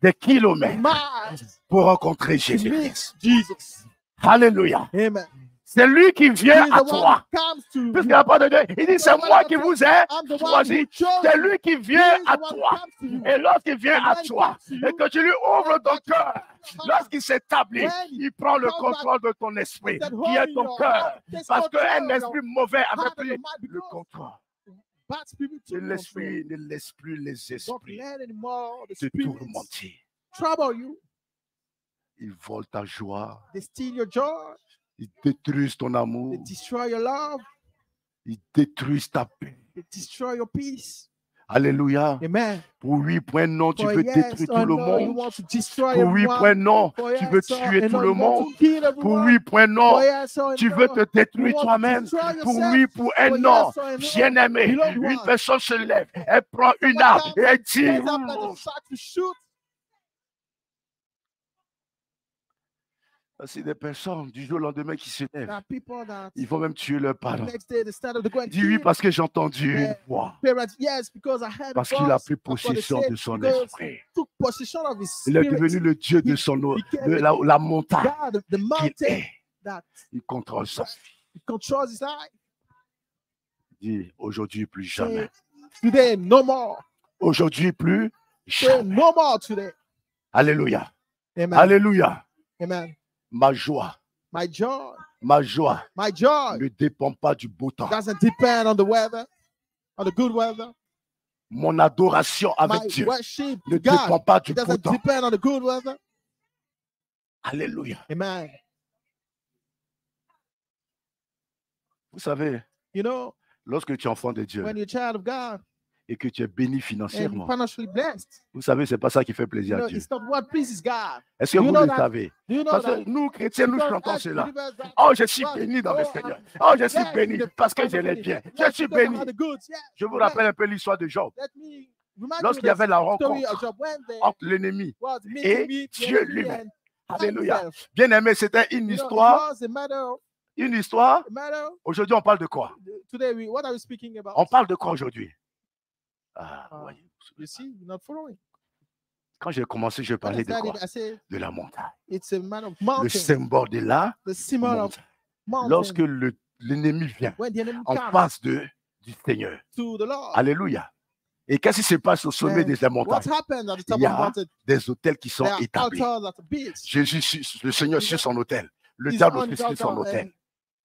des and kilomètres miles pour rencontrer to Jésus. meet Jesus. Alléluia. Amen. C'est lui qui He vient is à the one toi. who comes to Puisque you. la parole de Dieu, il dit, c'est moi qui vous ai I'm the one who choisi. chose C'est you. lui qui He vient is à the one who toi. comes to you. Et lorsqu'il vient And à when he toi, comes to you, et que tu lui ouvres ton cœur, lorsqu'il s'établit, when il prend le comes back, contrôle de ton esprit, that qui hold est in ton your cœur. heart, takes Parce control qu'un of your esprit mauvais avait heart and pris your mind, le because contrôle. bad spirit took control. L'esprit ne laisse plus les Don't esprits let anymore the te spirits tourmenter. trouble you. Ils volent ta joie, They steal your joy. ils détruisent ton They amour, destroy your love. ils détruisent ta paix. They destroy your peace. Alléluia. Amen. Pour 8 points non, tu For veux yes détruire or tout le no, you monde. want to destroy Pour 8 everyone. points non, For tu veux yes or tuer and tout no, le you want monde. to kill Pour everyone. 8 points non, For yes or tu no, veux te you détruire want to toi-même. destroy Pour yourself. oui, pour un For non, yes or no, bien-aimé, beloved une one. personne se lève, elle prend une Someone arme comes et elle and dit, raise up and just start to shoot. c'est des personnes du jour au lendemain qui se There lèvent. are people that Ils vont même tuer leurs the parents. next day they stand up, they go and Dis oui kill parce que j'ai entendu une their voix. parents. Yes, because I heard a Parce qu'il a voice. pris That's what they possession say. de son Because esprit. he took possession of his Il est spirit. devenu le Dieu de son la montagne God, the qu'il mountain est. that Il contrôle sa vie. he controls his life. Dis aujourd'hui plus Say, jamais. today, no more. Aujourd'hui plus Say, jamais. no more today. Alléluia. Amen. Alléluia. Amen. Ma joie My joy ne dépend pas du beau temps. doesn't depend on the weather, on the good weather. Mon adoration avec My Dieu worship ne to God, dépend pas du it beau doesn't temps. depend on the good weather. Alléluia. Amen. Vous savez, You know, lorsque tu es enfant de Dieu when you're a child of God et que tu es béni and financièrement, financially blessed, vous savez, c'est pas ça qui fait you plaisir know, à Dieu. it's not what pleases God. Est-ce que You vous know le that? savez? Do you know Parce that? que nous, chrétiens, nous Because chantons as cela. believers that- Oh, je suis Well, béni dans le oh, Seigneur. I'm Oh, je suis blessed béni in the parce que je family. l'ai bien. Je Blessed suis because I béni. had the goods. Yeah. Je vous Blessed. rappelle un peu l'histoire de Job. Let me remind Lorsqu'il y you avait the la story of rencontre Job when they entre l'ennemi was et meeting Dieu the enemy lui-même. and Alléluia. himself. Bien aimé, c'était une You know, histoire. it was a matter. Une histoire. A matter. Aujourd'hui, on parle de quoi? Today, what are we speaking about? On parle de quoi aujourd'hui? Ah, voyez. You see, you're not following. Quand j'ai commencé, je When I parlais de started, quoi? I said De la montagne. it's a matter of Le mountain. symbole de la The symbol of montagne. mountain. Lorsque l'ennemi vient When the enemy en comes face du Seigneur. to the Lord. Alléluia. Et qu'est-ce qui se passe au sommet And des montagnes? what happened at the top Il y of the a mountain? des hôtels qui sont There are établis. altars at the beach. Jésus, le Seigneur sur son hôtel. Le He's diable on aussi his sur son altar, hôtel.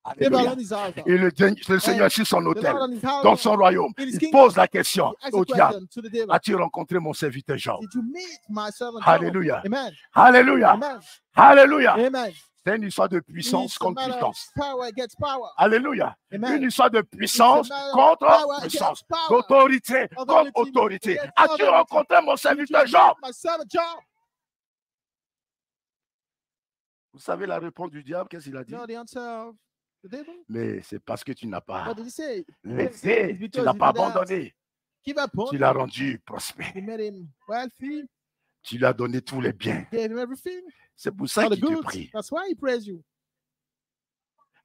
and devil Alléluia. on his altar. Et le Seigneur sur son The hôtel, Lord on his dans altar. son royaume, In his il kingdom, pose la question he asked au a diable: question to the devil. as-tu rencontré mon serviteur Job? Did you meet my servant Job? Alléluia. Amen. Alléluia. Amen. Alléluia. Amen. C'est une histoire de puissance It's a contre matter of puissance. power against power. Alléluia. Amen. Une histoire de puissance It's a matter of contre power puissance. against power. D'autorité contre Authority autorité. against As-tu authority. rencontré mon Did you serviteur meet Job? my servant Job? Vous savez la réponse du diable, qu'est-ce qu'il a dit? No, the answer of the devil. Mais c'est parce que tu n'as pas What did he say? laissé, It's tu because n'as you pas did that. abandonné. Give up on Tu him. l'as rendu prospère. He made him wealthy. Tu lui as donné tous les biens. Gave him everything. C'est pour ça All the qu'il te goods. prie. That's why he prays you.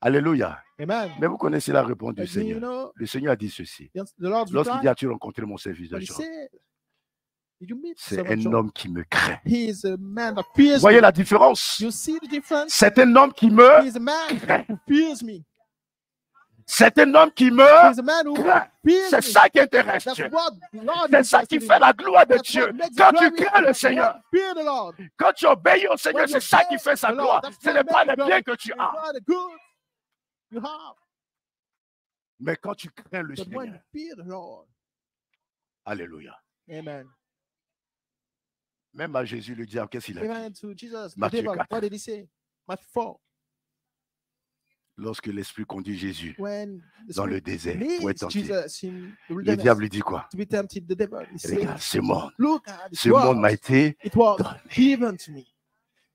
Alléluia. Amen. Mais vous connaissez la réponse du But do you Seigneur. know, Le Seigneur a dit ceci. the Lord's Lorsqu'il dit: reply, as-tu rencontré mon serviteur what he Job? said, did you meet C'est servant un Job? homme qui me craint. He is a man that Vous fears voyez me. la différence? You see the difference? C'est un homme qui He me is a man craint. who fears me. C'est un homme qui He me is a man who craint. fears C'est me. ça qui intéresse That's Dieu. what the Lord C'est is ça qui interested fait in. la gloire de That's Dieu. what makes Quand the tu glory crains le of Seigneur, God. Fear the Lord. quand tu obéis au Seigneur, When you c'est ça obey qui fait sa the Lord, gloire. that's Ce what n'est pas makes les glory. biens que tu It's as. not the good you have. Mais quand tu crains le But when Seigneur, you fear the Lord. alléluia. Amen. Même à Jésus, le diable, qu'est-ce qu'il a dit? Amen to Jesus. The Matthieu devil, 4. what did he say? Matthew 4. Lorsque l'Esprit conduit Jésus When the dans le Spirit désert pour leads être tenté, Jesus in the le wilderness diable lui dit quoi? to be tempted, the devil, he Regarde, says, ce monde. look at this Ce monde m'a world. été It was donné. given to me.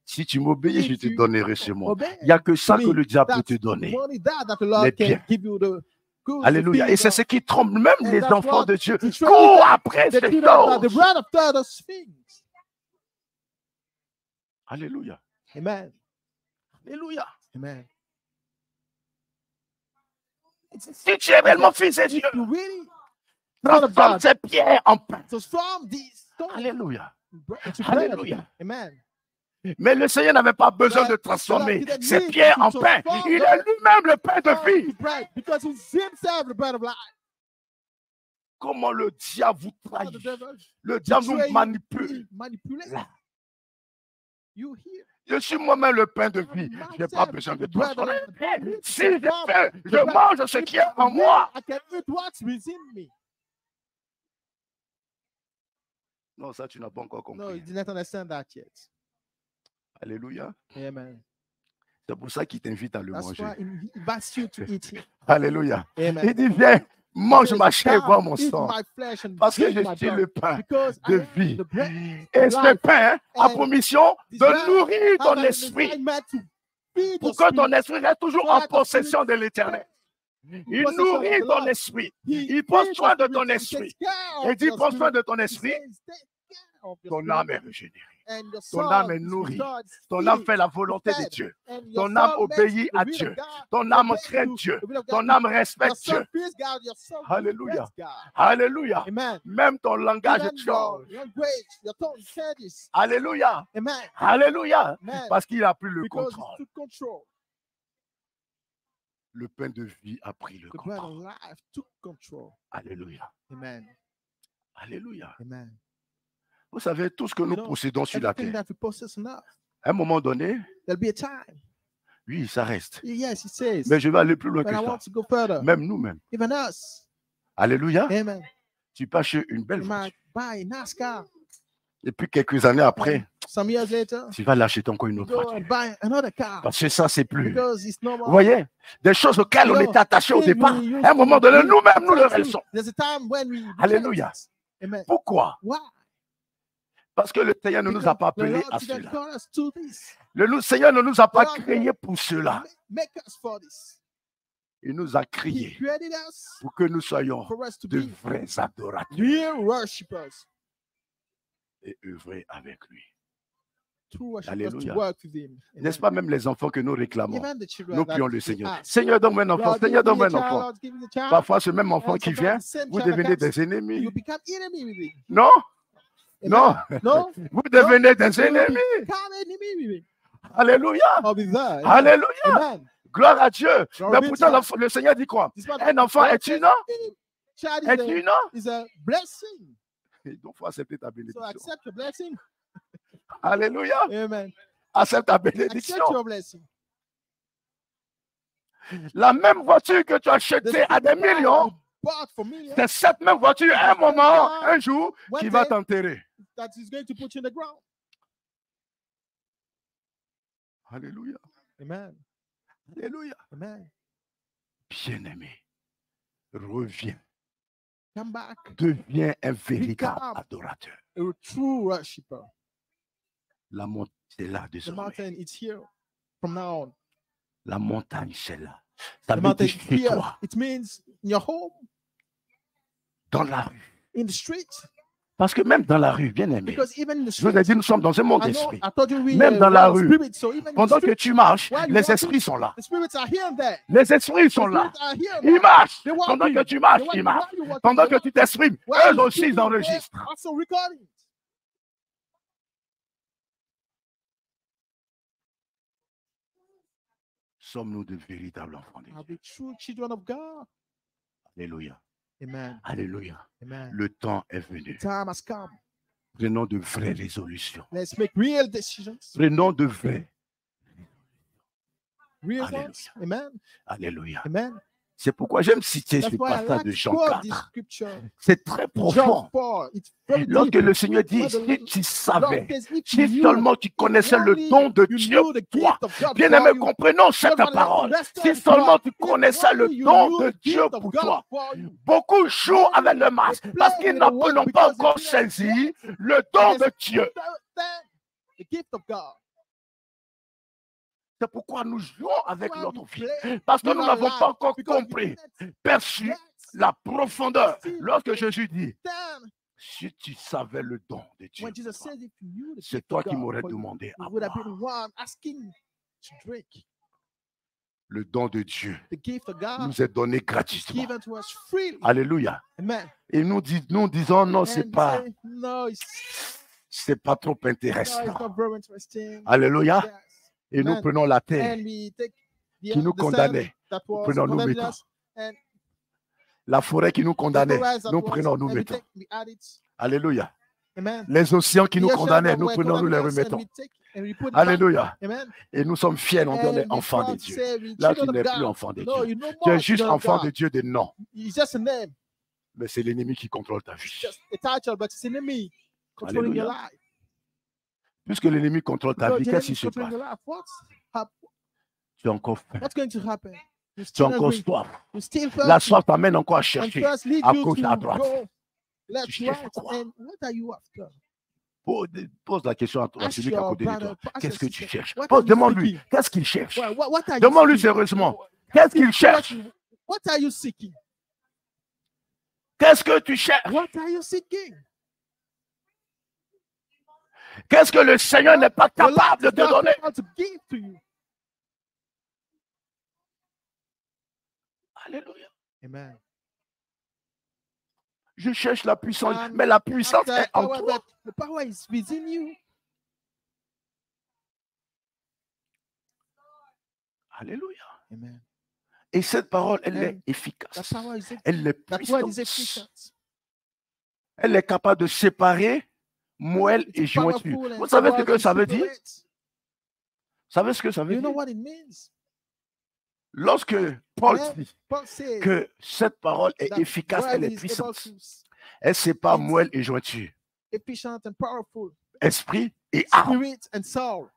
Si tu m'obéis, je If te you donnerai ce monde. obey Il n'y a que ça to que me, le diable peut that's te donner. only that the Les Lord can biens. give you the good. Alléluia. Et c'est ce qui trompe même And les that's enfants what de Dieu. the Cours après the ces children that the choses. bread of those things. Alléluia. Amen. Alléluia. Amen. Si tu es réellement fils de Dieu, If you really son of transforme God, ces pierres en pain. transform these stones Alléluia. into bread. Alléluia. Amen. Mais le Seigneur n'avait pas besoin de transformer ces pierres en pain. Il est lui-même le pain de vie. Bread, because he's himself the bread of life. Comment le diable vous The trahit. devil Le diable nous betray you, manipule. manipulate. Là. You hear. Je suis moi-même le pain de vie. Je n'ai pas besoin de transformer. Si je mange ce qui est en moi. I can eat what's within me. Non, ça, tu n'as pas encore No, you compris. did not understand that yet. Alléluia. Amen. C'est pour ça qu'il t'invite à le That's manger. why he invites you to eat him. Alléluia. Amen. Il dit, viens, mange ma chair et Come, bois mon eat sang, my flesh and parce que drink je my suis blood, le pain because I de am vie. the bread Et ce pain a and pour mission de desire nourrir have ton an esprit assignment to feed pour your que ton spirit, esprit reste toujours so en that your spirit possession de l'éternel. Il possession of nourrit the ton Lord. esprit. He Il prend feeds soin your de ton spirit. He esprit. takes care Et of dit, your prends soin spirit. de ton He esprit. says, take care of your Ton spirit. âme est régénérée. And your Ton soul âme est is nourrie. restored, Ton âme filled, fait la volonté de fed, Dieu. and your Ton âme soul makes obéit the à will of Dieu. God. Ton So âme when craint you Dieu. the will of God, Ton âme your respecte soul Dieu. fears God, your soul Alléluia. respects God. Alléluia. Amen. Même ton langage Even your change. language, your tone changes. Alléluia. Amen. Alléluia. Amen. Parce qu'il a pris le Because contrôle. he took control. Le pain de vie a pris le The bread of contrôle. life took control. Alléluia. Amen. Alléluia. Amen. Vous savez, tout ce que nous know, possédons sur la Everything terre, that we possess now, à un moment donné, there'll be a time. oui, ça reste. Yes, he says. Mais je vais aller plus loin But que I ça. want to go further. Même nous-mêmes. Even us. Alléluia. Amen. Tu peux acheter une belle You voiture. might buy a nice car. Et puis quelques années après, And some years later, tu vas l'acheter encore une you autre go voiture. and buy another car. Parce que ça, c'est plus. Because it's no more. Vous voyez, des choses auxquelles You on know, était attaché au things départ, we used à un moment to donné, be nous-mêmes, nous le attached to, restons. There's a time when we Alléluia. reject it. Amen. Pourquoi? Why? Parce que le Seigneur ne nous a Because pas the appelés Lord à didn't cela. call us to this. Le Seigneur ne nous a pas The Lord créés pour cela. Make us for this. Il nous a He créés created us pour que nous soyons for us to de be vrais adorateurs real worshippers. et œuvrer avec lui. True worshippers Alléluia. to work with him. N'est-ce pas même les enfants que nous réclamons? Even the children Nous that prions le we Seigneur. ask. Seigneur, donne-moi un enfant. Lord, Seigneur, give me donne-moi a un child, enfant. Lord, give me a child. Parfois, ce même enfant And qui sometimes vient, the same vous child that devenez comes, des ennemis. you become enemy with him. Non, non. Amen. No, Vous devenez des you ennemis. become enemy with him. Alléluia. I'll be there. Amen. Alléluia. Amen. Gloire à Dieu. Glory Mais be to pourtant, God. le Seigneur dit quoi? This one- Un enfant God est says une, any child est une. is a blessing. Il faut accepter ta So bénédiction. accept your blessing. Alléluia. Amen. Accepte ta Accept bénédiction. your blessing. La même voiture que tu as The achetée à same des car millions, you bought for millions c'est cette même voiture, à un moment, un jour, one qui va day t'enterrer. that is going to put you in the ground. Alléluia. Amen. Alléluia. Amen. Bien-aimé, reviens. Come back. Deviens un véritable Become adorateur. a true worshiper. La montagne, c'est là The désormais. mountain is here from now on. La montagne, c'est là. Ça The veut mountain dire is chez here. toi, It means in your home, dans la rue. in the street. Parce que même dans la rue, bien-aimé, Because even in the je vous ai street, dit, nous sommes dans un monde I know, d'esprit. I told you we Même dans la one rue, spirit, so even in the Pendant que street, tu marches, while you les walking, esprits sont là. the spirits are here and there. Les esprits The sont là. spirits are here and Ils there. marchent. They walk Pendant in. que tu marches, They walk ils in. marchent. While you walk Pendant in, que tu t'exprimes, while eux you aussi, speak, ils they're enregistrent. also recording. Sommes-nous de véritables enfants de Are Dieu? we true children of God? Alléluia. Amen. Alléluia. Amen. Le temps est venu. The time has come. Prenons de vraies résolutions. Let's make real decisions. Prenons de vraies. Real Alléluia. ones. Amen. Alléluia. Amen. C'est pourquoi j'aime citer That's ce why I passage like de to Jean quote this 4. scripture. C'est très profond. John 4. It's very Lorsque deep. le Seigneur dit, What the si tu Lord savais, says, if si you seulement tu connaissais le only don de you Dieu knew the pour toi. gift of God Bien-aimé, for you, comprenons cette just wanna parole. understand Si seulement God. tu If connaissais le only you don knew de the Dieu gift of pour God toi. for you. Beaucoup jouent avec le masque They parce play qu'ils with n'ont the word pas because they encore didn't saisi le don de Dieu. understand the gift of God. C'est pourquoi nous jouons avec Why notre we vie. play Parce que with nous our n'avons life, pas encore because compris, we didn't perçu la profondeur. Lorsque Jésus dit, understand. si tu savais le don de Dieu, When Jesus said, if you knew the c'est gift toi of qui God m'aurais for you, demandé à you would have boire. been one asking to drink. Le don de Dieu The gift of God nous est donné is gratuitement. given to us freely. Alléluia. Amen. Et nous disons, non, c'est And we pas, say, no, it's trop not intéressant. very interesting. Alléluia. Yes. Et nous Amen. prenons la terre And we take qui nous the sand condamnait. that Nous was prenons, nous condemning mettons. us, and La forêt qui nous the condamnait, forest that nous was, prenons, nous and we mettons. take, we add it. Alléluia. Amen. Les océans qui The nous ocean condamnaient, that nous were prenons, nous les condemning us, and remettons. we take and we put it back. Alléluia. Amen. Et nous sommes fiers, on And est we enfants de proud to Dieu. say we Là, tu children n'es of plus God. enfant de No, Dieu. you're no Tu es more juste children of enfant God. de Dieu de nom. It's just a name, Mais c'est l'ennemi qui contrôle ta vie. just a title, but it's an enemy controlling your Alléluia. life. Puisque l'ennemi contrôle ta Because vie, the qu'est-ce enemy qui is se controlling passe? your life. Tu as encore faim. What's going to happen? You Tu as still encore hungry. soif. You still La thirsty. soif t'amène encore à And chercher thirst leads à you gauche, à to droite. go left, Tu cherches right. quoi? And what are you after? Pose la question à Ask celui qui est à your côté de brother, toi. ask Qu'est-ce que your tu sister, cherches? what are you Demande-lui, seeking? qu'est-ce qu'il cherche? What are you Demande-lui seeking? sérieusement, qu'est-ce qu'il cherche? What are you seeking? Qu'est-ce que tu cherches? What are you seeking? Qu'est-ce que le Seigneur n'est pas The Lord capable de is te not donner? able to give to you. Alléluia. Amen. Je cherche la puissance, mais la puissance After est en power, toi. but the power is within you. Alléluia. Amen. Et cette parole, elle est The efficace. power is Elle est that word is puissante. efficient. Elle est capable de séparer moelle et It's jointure. powerful Vous and savez ce able que to ça veut dire? separate. Vous savez ce que ça veut You know dire? what it means? Lorsque Paul When dit Paul says que cette parole est that efficace, word elle est is able puissante. to Elle sépare It's- moelle et jointure, efficient and powerful. esprit et âme. Spirit and soul.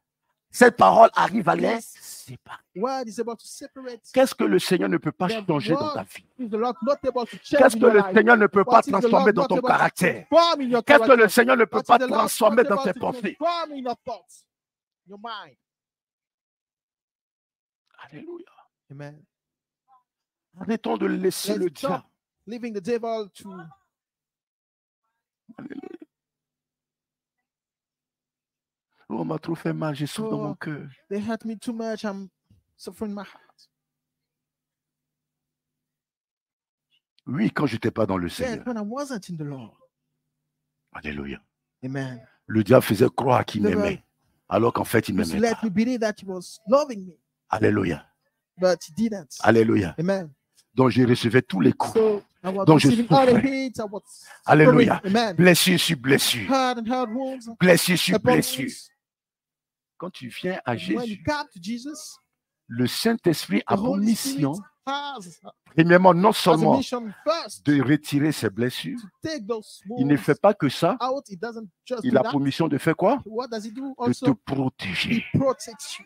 Cette parole arrive à les This séparer. word is able to separate. Qu'est-ce que le Seigneur ne peut pas The changer dans ta word vie? is the Lord not able to Qu'est-ce change que in your le life. Seigneur ne peut pas What is the transformer Lord dans not ton able to caractère? transform in your Qu'est-ce que le character? Seigneur ne peut What is pas the Lord transformer not dans able tes to pensées? transform in your thoughts, your mind? Alléluia. Amen. Arrêtons de laisser le Let's stop diable. leaving the devil to Alléluia. Oh, on m'a trop fait mal, j'ai souffert dans mon cœur. they hurt me too much. I'm suffering in my heart. Oui, quand je n'étais pas dans le Yes, Seigneur. when I wasn't in the Lord. Alléluia. Amen. Le diable faisait croire qu'il The devil m'aimait, alors qu'en fait, il ne used to m'aimait let pas. me believe that he was loving me, Alléluia. but he didn't. Alléluia. Amen. Donc, je recevais tous les coups. So I was Donc, je receiving all the souffrais. hate. I was Alléluia. suffering. Amen. Blessure sur blessure. Hard and hard wounds. Blessure sur Upon blessure. wounds. Quand tu viens à And when you Jésus, come to Jesus, le Saint-Esprit the a pour Holy Spirit mission, has premièrement, non a seulement mission first de retirer ses blessures, to take those il ne wounds fait pas que ça, out. It doesn't just il do a that. pour mission de faire quoi? What does he do De te also? He protéger. protects you.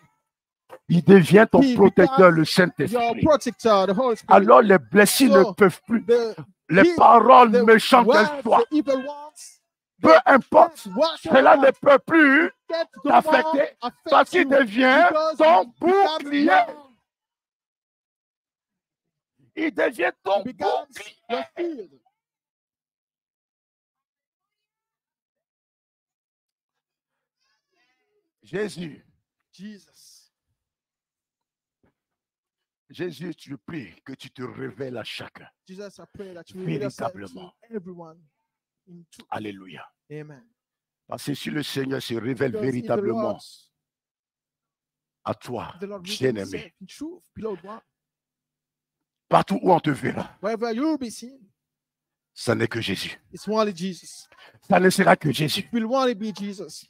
Il devient ton He protecteur, becomes le Your Saint-Esprit. protector, the Holy Spirit. Alors les blessures So, ne peuvent plus, The, les he- paroles the méchantes qu'elles words, soient, the evil ones, peu importe, whatever cela ne peut plus get the t'affecter more affect parce qu'il you, devient because ton it becomes bouclier. your- Il devient ton becomes bouclier. your shield. Jésus, Jesus. Jésus, je prie que tu te révèles à chacun. Jesus, I pray that you reveal yourself to Véritablement. everyone. In truth. Alléluia. Amen. Parce que si le Seigneur se révèle Because if véritablement à toi, the Lord reveals bien-aimé, himself in truth, beloved one, partout où on te verra, wherever you will be seen, ça n'est que Jésus. it's only Jesus. Ça ne sera que Jésus. It will only be Jesus.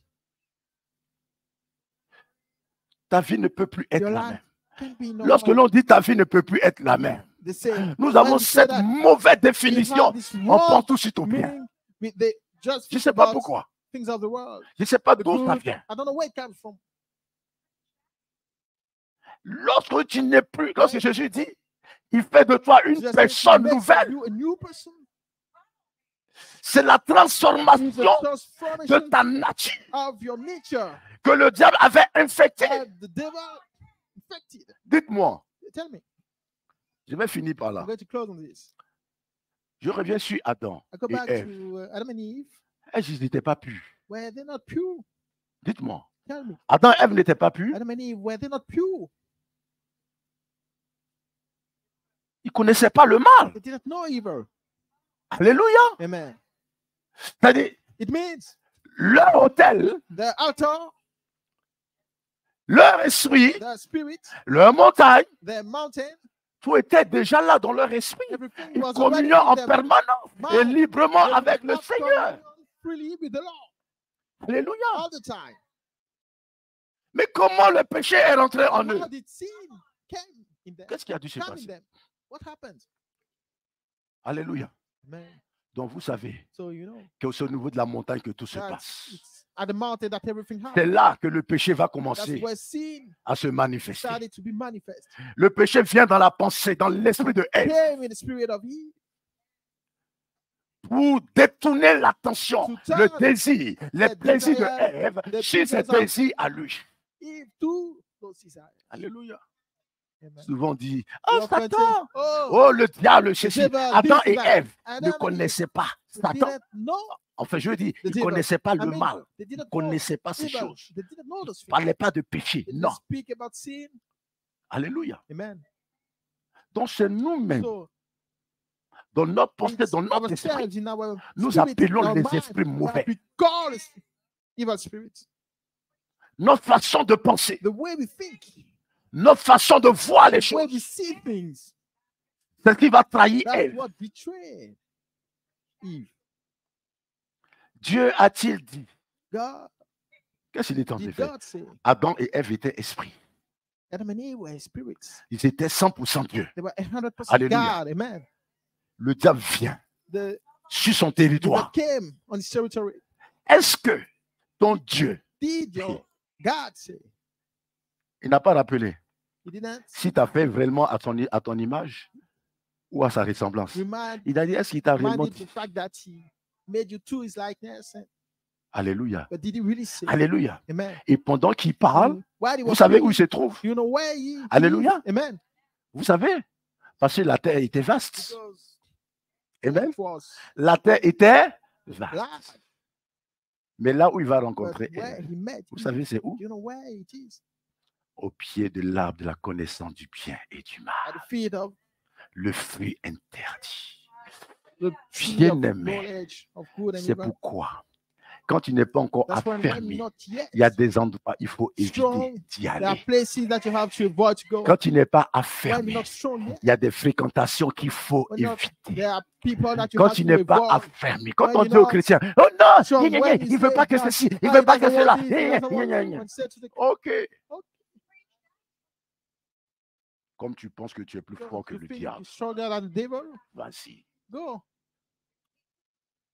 Ta vie ne peut plus être Your la life même. can be no Lorsque more. l'on dit ta vie ne peut plus être la même, They say, nous when avons you say cette that, mauvaise we définition. have this On wrong pense tout suite au bien. meaning. They just Je ne think sais pas about pourquoi. things of the world. Je ne sais pas The d'où ça good, vient. I don't know where it comes from. Lorsque tu n'es plus, lorsque Jésus dit, il fait de toi une Jesus personne makes nouvelle. you a new person. C'est la It's transformation a de transformation ta nature of your nature que le diable avait infectée. that the devil infected. Dites-moi, Tell me, je vais finir par I'm là. going to close on this. Je reviens sur Adam I go et back Ève. to Adam and Eve, Ils n'étaient pas purs. where they're not pure. Dites-moi, Tell me, Adam et Ève n'étaient pas purs. Adam and Eve, where they're not pure. Ils ne connaissaient pas le mal. They didn't know evil. Alléluia. Amen. C'est-à-dire, It means leur hôtel, the altar, leur esprit, the spirit, leur montagne, the mountain, tout était déjà là dans leur esprit. everything Une was already communion en in them. permanence et Mind. librement They avec would le have Seigneur. communion freely with the Lord Alléluia. all the time. Mais comment le péché est rentré en eux? How did sin came in them? Qu'est-ce qui a dû se Come in passer? them. What happened? Alléluia. Amen. Donc vous savez So you know que c'est au niveau de la montagne que tout se that passe. it's at the mountain that everything c'est happened. là que le péché va That's commencer where sin à se manifester. started to be manifest. Le péché vient dans la pensée, dans l'esprit de Ève, Came in the spirit of Eve pour détourner l'attention, to le turn désir, les the plaisirs de desire, Ève the sur ses pleasures of désirs à lui. Eve to those desires. Alléluia. Amen. Souvent on dit, We oh often say, Satan, oh, oh le diable, the ceci. devil, Adam this et and that. Ève And ne then connaissaient pas they Satan. didn't know Enfin, je veux dire, the ils ne devil. connaissaient pas I le mean, mal. they Ils ne didn't know connaissaient pas ces evil. choses. They didn't know those Ils ne things. parlaient pas de péché. They Non. didn't speak about sin. Alléluia. Amen. Donc c'est nous-mêmes, So dans notre pensée, it's dans notre esprit, ourselves, in our nous spirit, appelons our les mind, esprits mauvais. that we call evil spirits. Notre façon de penser, The way we think, notre façon de voir les the way we choses, see things, c'est ce qui va trahir that's Ève. what betrayed Eve. Dieu a-t-il dit, God, qu'est-ce qu'il est en train de did faire? God say Adam et Ève étaient esprits. Adam and Eve were spirits? Ils étaient 100% Dieu. They were 100% Alléluia. God. Amen. Le diable vient The sur son devil territoire. came on his territory. Est-ce que ton Dieu, Did your God say? il n'a pas rappelé He didn't si tu as fait vraiment à ton image ou à sa ressemblance? remind Il a dit, est-ce qu'il t'a vraiment reminded dit? the fact that he made you to his likeness. Alléluia. But did he really say? Alléluia. Amen. Et pendant qu'il parle, While he vous was savez où il speaking, se trouve? you know where he Alléluia. is? Amen. Vous savez? Parce que la terre était vaste. Because Amen. it was La terre était vaste. large, Mais là où il va but rencontrer where Ève, he met, vous savez c'est où? you know where it is? Au pied de l'arbre de la connaissance du bien et du mal. At the feet of Le fruit interdit. the tree of Bien-aimé, knowledge of good and c'est evil. pourquoi, quand tu n'es pas encore That's when you're affermi, not yet il y a des endroits, il faut strong. éviter d'y There are aller. places that you have to avoid to go. Quand tu n'es pas When affermi, you're not strong yet, il y a des fréquentations qu'il faut when you're not, éviter. there are people that you Quand have tu to n'es pas avoid. affermi, quand When on you're dit aux not chrétiens, oh non, strong, il when you ne veut say pas que that, ceci, il ne he veut pas que doesn't cela. want this, he doesn't want that, and say to the Ok. okay, Comme tu penses que tu es plus so fort que you le think diable, you're stronger than the devil? vas-y. Go.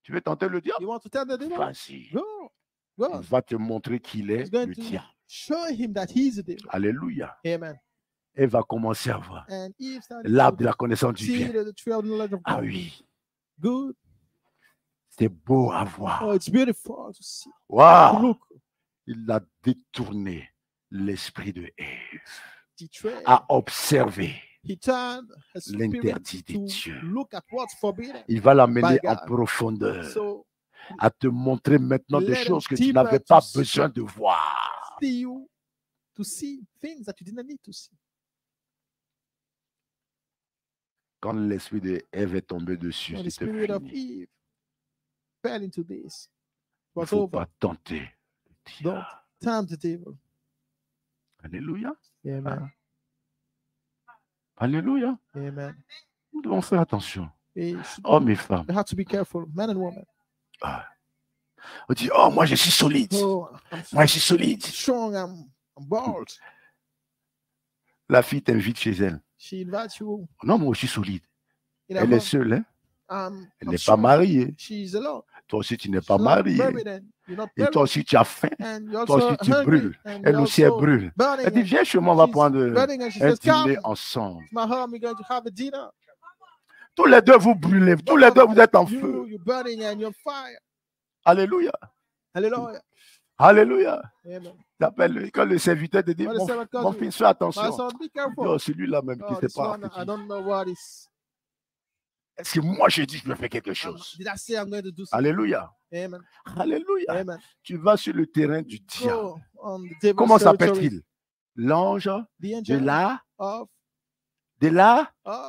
Tu veux tenter le diable? You want to tell the devil? Vas-y. Go. Il Go. va te montrer qu'il est He's going le to diable. show him that he's the devil. Alléluia. Amen. Et va commencer à voir And Eve started l'arbre de to la connaissance du see bien. the tree of the knowledge of Ah God. oui, Good. c'est beau à Oh, voir. it's beautiful to see. To Waouh! look. Il a détourné l'esprit de Ève Betrayed. à observer He turned his spirit l'interdit de to Dieu. look at what's forbidden. Il va l'amener by en God. profondeur, So à te montrer maintenant des let him choses que tu deeper n'avais to pas see. besoin de voir. see you to see things that you didn't need to see. Quand l'esprit de Ève est tombé dessus, When the c'était spirit of fini. Eve fell into this, Il it ne was faut over. pas tenter le Don't diable. tempt the devil. Alléluia. Amen. Alléluia. Amen. Nous devons faire attention. We should- Hommes et femmes. we have to be careful, men and women. Ah. On dit, oh, moi je suis solide. Oh, I'm Moi je suis solide. strong, I'm bold. La fille t'invite chez elle. She invites you Non, moi je suis solide. in a Elle est home. seule. Hein? I'm Elle n'est pas strong. mariée. She's alone. Toi aussi, tu n'es She's pas not marié. married and you're not Et married. toi aussi, tu as faim. And you're Toi also aussi, tu hungry, brûles. and Elle you're aussi, elle also brûle. burning, Elle dit, and viens chez moi, on va she's prendre burning, and she un says, dîner come ensemble. to my home, we're going to have a dinner. Tous les deux, vous brûlez. Tous les deux, vous êtes en feu. You're burning and you're fire. Alléluia. Hallelujah. Alléluia. Amen. Quand le serviteur te dit, When the servant calls mon you, fils, fais My attention. son, be careful. Non, celui-là même qui Oh, ne sait this pas. one, I don't know what is. Est-ce que moi, je dis que je vais faire quelque chose? Did I say I'm going to do something? Alléluia. Amen. Alléluia. Amen. Tu vas sur le terrain du diable. Go on the devil's Comment territory. s'appelle-t-il? L'ange The de angel la, of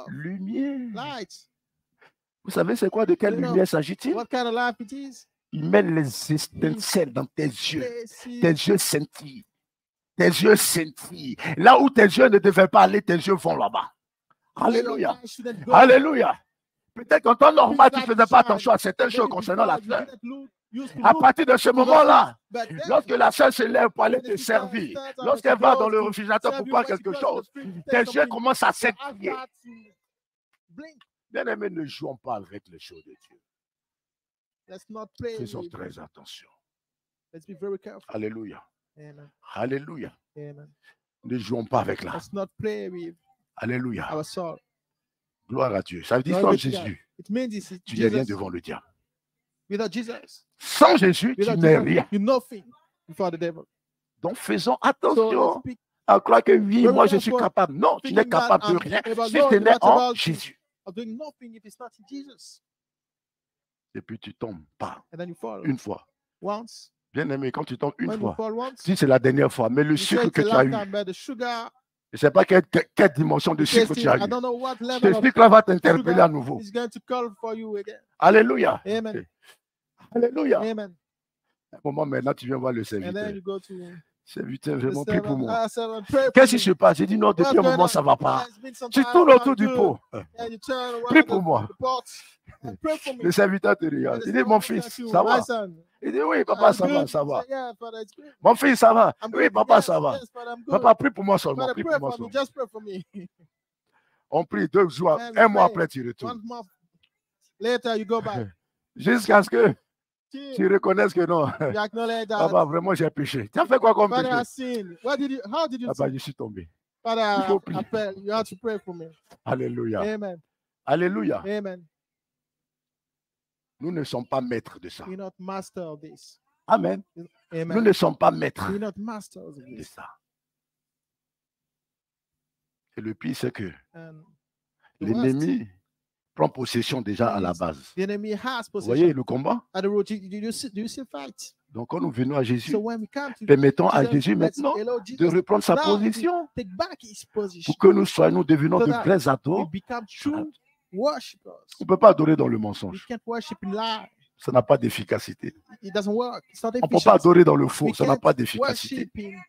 lumière. light. Vous savez, c'est quoi? De quelle You know, lumière s'agit-il? What kind of life it is? Il met les étincelles dans tes yeux. Places Tes yeux scintillent. Tes yeux scintillent. Là où tes yeux ne devaient pas aller, tes yeux vont là-bas. where your Alléluia. eyes shouldn't go. Alléluia. Peut-être qu'en temps normal, tu ne Things faisais that pas shine. attention à certaines choses Maybe concernant la before, you fleur. didn't used to À look partir de ce to those moment-là, things, but then lorsque la sœur se lève pour aller when te the sister servir, stands up and lorsqu'elle she va goes dans le to réfrigérateur serve pour you, boire when she quelque goes to the chose, fridge to take tes yeux something, commencent à your eyes scintiller. start to blink. Bien-aimés, ne jouons pas avec les choses de Dieu. Let's not play Faisons with très attention. Let's be very careful. Alléluia. Amen. Alléluia. Amen. Ne jouons pas avec là. Let's not play with Alléluia. our soul. Gloire à Dieu. Ça veut dire Glory sans to God. Jésus, It means it's tu n'es rien Jesus. devant le diable. Without Jesus, Sans Jésus, tu without n'es Jesus, rien. you're nothing before the devil. Donc faisons So let's attention be à croire que oui, very moi je suis careful capable. Non, tu n'es thinking that capable de I'm rien able. si No, tu you're n'es not en about Jésus. doing nothing if it's not in Jesus. Et puis tu tombes pas And then you fall une fois. once. Bien aimé, quand tu tombes une When you fois, fall once, si c'est la dernière fois, mais le you say sucre it's que the tu as last eu, time, but the sugar, je ne sais pas quelle dimension de the sucre tasting, tu as I eu. don't know what Ce level of sucre-là va t'interpeller sugar à nouveau. is going to call for you again. Alléluia. Amen. Alléluia. Amen. À un moment maintenant, tu viens voir le And serviteur. then you go to Serviteur, the vraiment, prie pour servant. moi. Servant, pray for Qu'est-ce qui me. se passe? J'ai dit non, depuis What's un going moment, on? ça ne va pas. It's been some Tu time, tournes I'm autour not du good. pot. And you turn Prie around pour moi. the pot and pray for me. Le serviteur te And regarde. the Il dit, servant mon looks fils, at you, ça my va? son. Il dit, oui, I'm papa, ça va, good. ça va. Say, yeah, Father, it's good. Mon fils, ça va? I'm Oui, good. papa, Yes, ça va. yes, Father, I'm good. Papa, prie pour moi seulement. Father, Prie pray pour moi for me. seulement. Just pray for me. On prie 2 jours, And we un mois pray. après, tu retournes. 1 month later, you go back. Jusqu'à ce que Till tu reconnaisses que non. you acknowledge that Papa, vraiment, j'ai péché. Tu as fait quoi comme Father, I péché? sinned. How did you Papa, sin? je suis tombé. Father, Il faut prier. I pray. You have to pray for me. Alléluia. Amen. Alléluia. Amen. Nous ne sommes pas maîtres de ça. We're not master of this. Amen. Amen. Nous ne sommes pas maîtres We're not masters of de this. ça. Et le pire, c'est que And the worst, l'ennemi prend possession déjà à la base. the enemy has Vous voyez possession le combat? at the road. Do you see fight? Donc, quand nous venons à Jésus, So when we come to permettons à Jesus, Jésus let's maintenant allow de Jesus reprendre sa now position take back his position. pour que nous devenons So de that vrais we ados. become true worshippers. On ne peut pas adorer dans le We mensonge. can't worship in lie. Ça n'a pas d'efficacité. It doesn't work. It's not On ne peut efficient. pas adorer dans le faux. We Ça n'a can't pas d'efficacité. worship in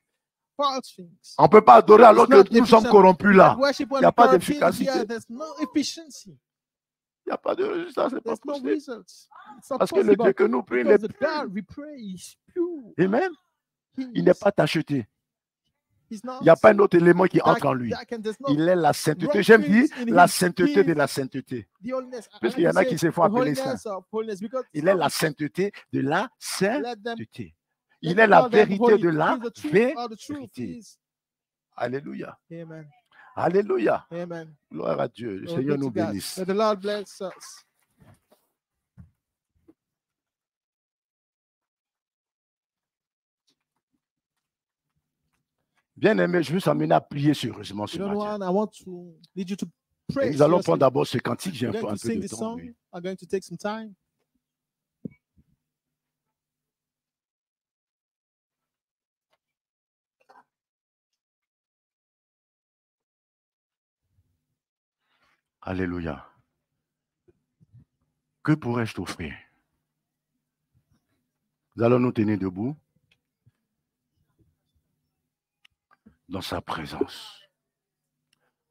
false things. On ne peut pas adorer alors It's not que nous sommes efficient. corrompus là. Worship when Il n'y a pas corrupt things d'efficacité. here, there's no efficiency. Il n'y a pas de résultat. C'est pas There's no possible. results. It's not Parce que le possible. Dieu que nous prions, il Because est the pur. God we pray is pure. Amen. He Il n'est is- pas tacheté. he's not Il n'y a pas un autre élément qui dark- entre en lui. dark and there's no Il est la sainteté. wrong J'aime dire things in la him. sainteté He de is la sainteté. the holiness. I Puisqu'il y like en a to qui say se font the appeler saints. holiness of holiness, because Il est some la sainteté de la let them sainteté. let Il them est la call them vérité holy. de la He's the truth, or the truth vérité. is. Alléluia. Amen. Alléluia. Amen. Gloire à Dieu. Le Oh, Seigneur be nous to God. bénisse. May the Lord bless us. Bien aimé, je veux s'amener à prier sérieusement ce You know matin. what? I want to lead you to Et pray. nous allons seriously. prendre d'abord ce cantique. J'ai We're un peu, going un to peu sing de this temps. song. Oui. I'm going to take some time. Alléluia. Que pourrais-je t'offrir? Nous allons nous tenir debout dans sa présence.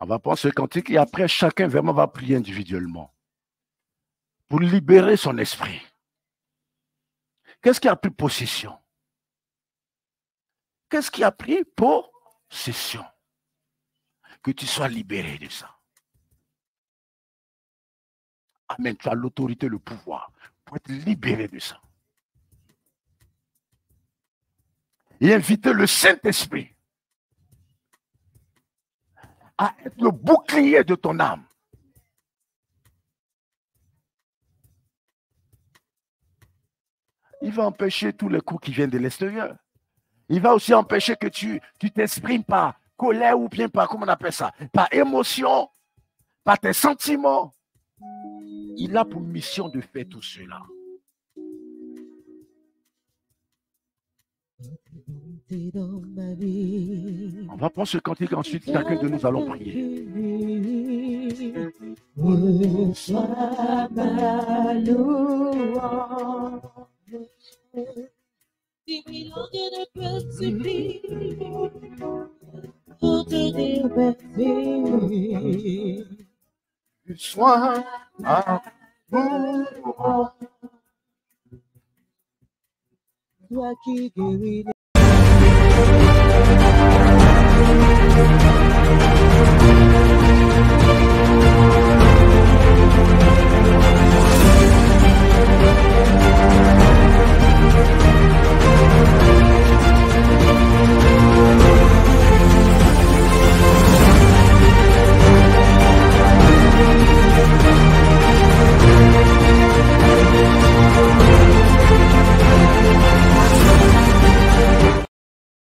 On va prendre ce cantique et après, chacun vraiment va prier individuellement pour libérer son esprit. Qu'est-ce qui a pris possession? Qu'est-ce qui a pris possession? Que tu sois libéré de ça. Amen. Tu as l'autorité, le pouvoir pour être libéré de ça. Et inviter le Saint-Esprit à être le bouclier de ton âme. Il va empêcher tous les coups qui viennent de l'extérieur. Il va aussi empêcher que tu t'exprimes par colère ou bien par, comment on appelle ça, par émotion, par tes sentiments. Il a pour mission de faire tout cela. On va prendre ce cantique ensuite, chacun de nous allons prier. Reçois ma louange. 10 000 ans ne peuvent suffire pour te dire merci. Sois à vous. Toi qui guéris les